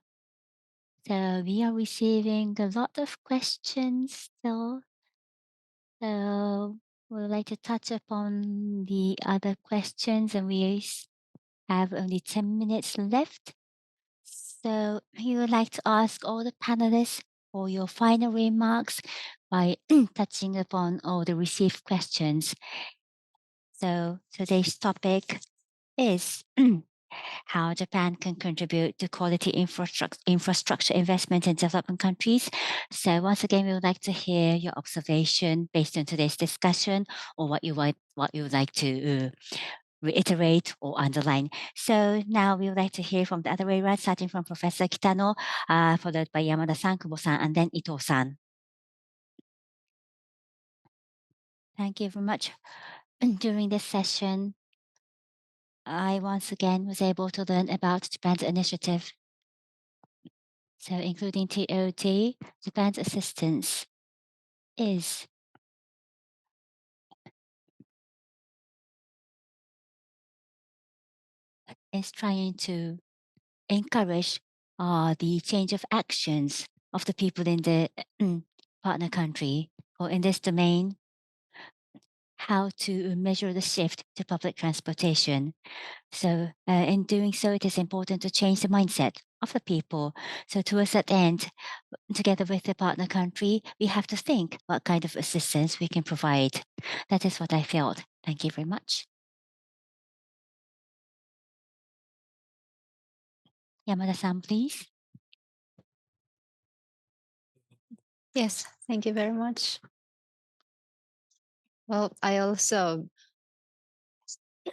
so we are receiving a lot of questions still. So we would like to touch upon the other questions, and we have only 10 minutes left. So we would like to ask all the panelists for your final remarks by touching upon all the received questions. So today's topic is how Japan can contribute to quality infrastructure investment in developing countries. So once again, we would like to hear your observation based on today's discussion, or what you would like to reiterate or underline. So now we would like to hear from the other way around, starting from Professor Kitano, followed by Yamada-san, Kubo-san, and then Ito-san. Thank you very much. During this session, I once again was able to learn about Japan's initiative. So including TOD, Japan's assistance is trying to encourage the change of actions of the people in the partner country, or in this domain, how to measure the shift to public transportation. So in doing so, it is important to change the mindset of the people. So towards that end, together with the partner country, we have to think what kind of assistance we can provide. That is what I felt. Thank you very much. Yamada-san, please. Yes, thank you very much. Well, I also,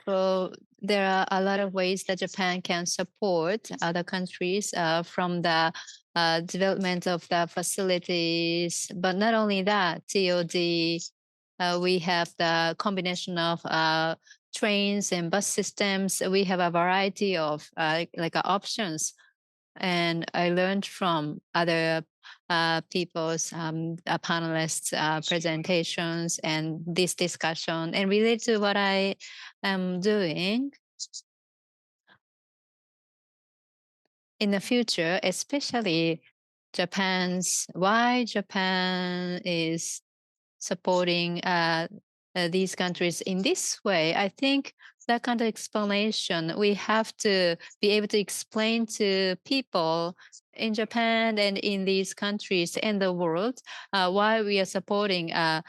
so there are a lot of ways that Japan can support other countries from the development of the facilities. But not only that, TOD, we have the combination of trains and bus systems. We have a variety of options. And I learned from other people's panelists' presentations and this discussion, and related to what I am doing in the future, especially why Japan is supporting these countries in this way. I think that kind of explanation, we have to be able to explain to people in Japan and in these countries and the world why we are supporting our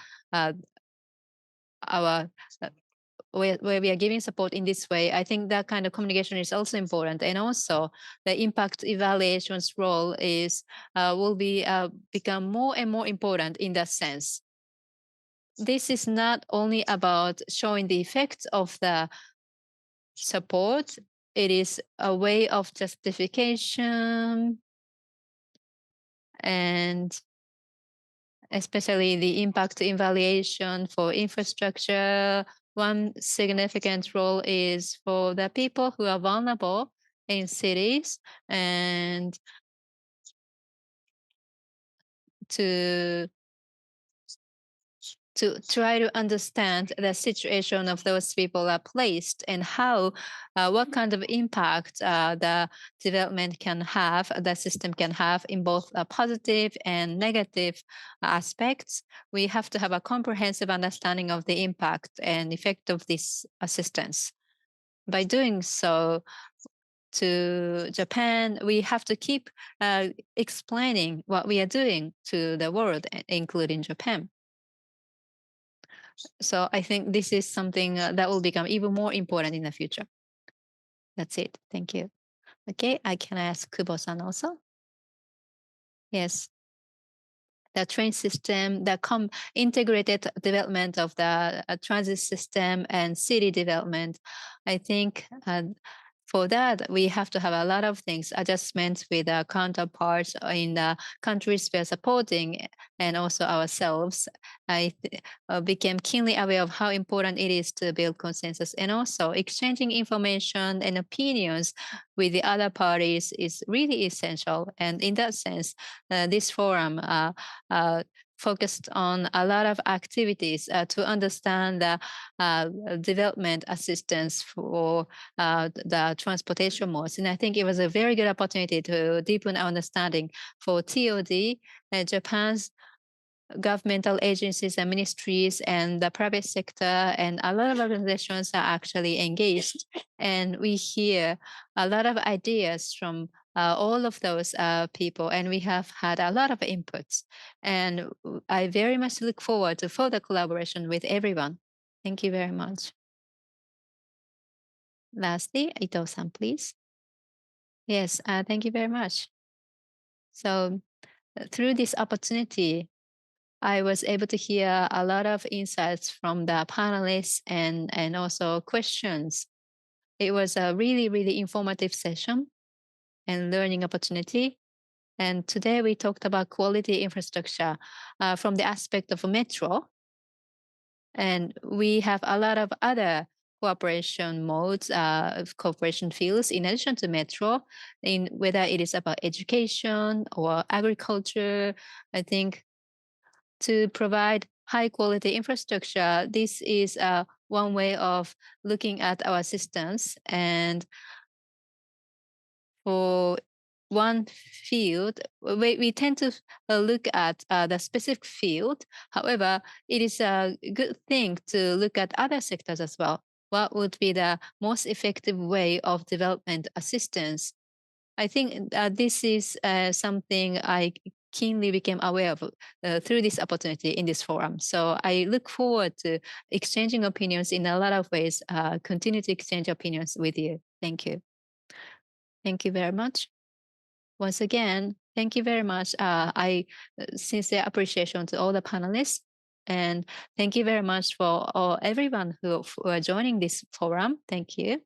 where we are giving support in this way. I think that kind of communication is also important, and also the impact evaluation's role is will be become more and more important in that sense. This is not only about showing the effects of the support, it is a way of justification, and especially the impact evaluation for infrastructure. One significant role is for the people who are vulnerable in cities, and to try to understand the situation of those people are placed, and how what kind of impact the development can have, the system can have, in both positive and negative aspects. We have to have a comprehensive understanding of the impact and effect of this assistance. By doing so, to Japan, we have to keep explaining what we are doing to the world, including Japan. So I think this is something that will become even more important in the future. That's it. Thank you. Okay, I can ask Kubo-san also. Yes. The train system, the integrated development of the transit system and city development. I think for that, we have to have a lot of things, adjustments with our counterparts in the countries we are supporting, and also ourselves. I became keenly aware of how important it is to build consensus, and also exchanging information and opinions with the other parties is really essential. And in that sense, this forum focused on a lot of activities to understand the development assistance for the transportation modes. And I think it was a very good opportunity to deepen our understanding for TOD. Japan's governmental agencies and ministries and the private sector and a lot of organizations are actually engaged. And we hear a lot of ideas from all of those people, and we have had a lot of inputs. And I very much look forward to further collaboration with everyone. Thank you very much. Lastly, Ito-san, please. Yes, thank you very much. So, through this opportunity, I was able to hear a lot of insights from the panelists and also questions. It was a really, really informative session and learning opportunity. And today we talked about quality infrastructure from the aspect of a metro. And we have a lot of other cooperation modes, of cooperation fields in addition to metro, in whether it is about education or agriculture. I think to provide high quality infrastructure, this is one way of looking at our systems. And for one field, we tend to look at the specific field. However, it is a good thing to look at other sectors as well. What would be the most effective way of development assistance? I think this is something I keenly became aware of through this opportunity in this forum. So I look forward to exchanging opinions in a lot of ways, continue to exchange opinions with you. Thank you. Thank you very much. Once again, thank you very much. I sincere appreciation to all the panelists. And thank you very much for everyone who are joining this forum. Thank you.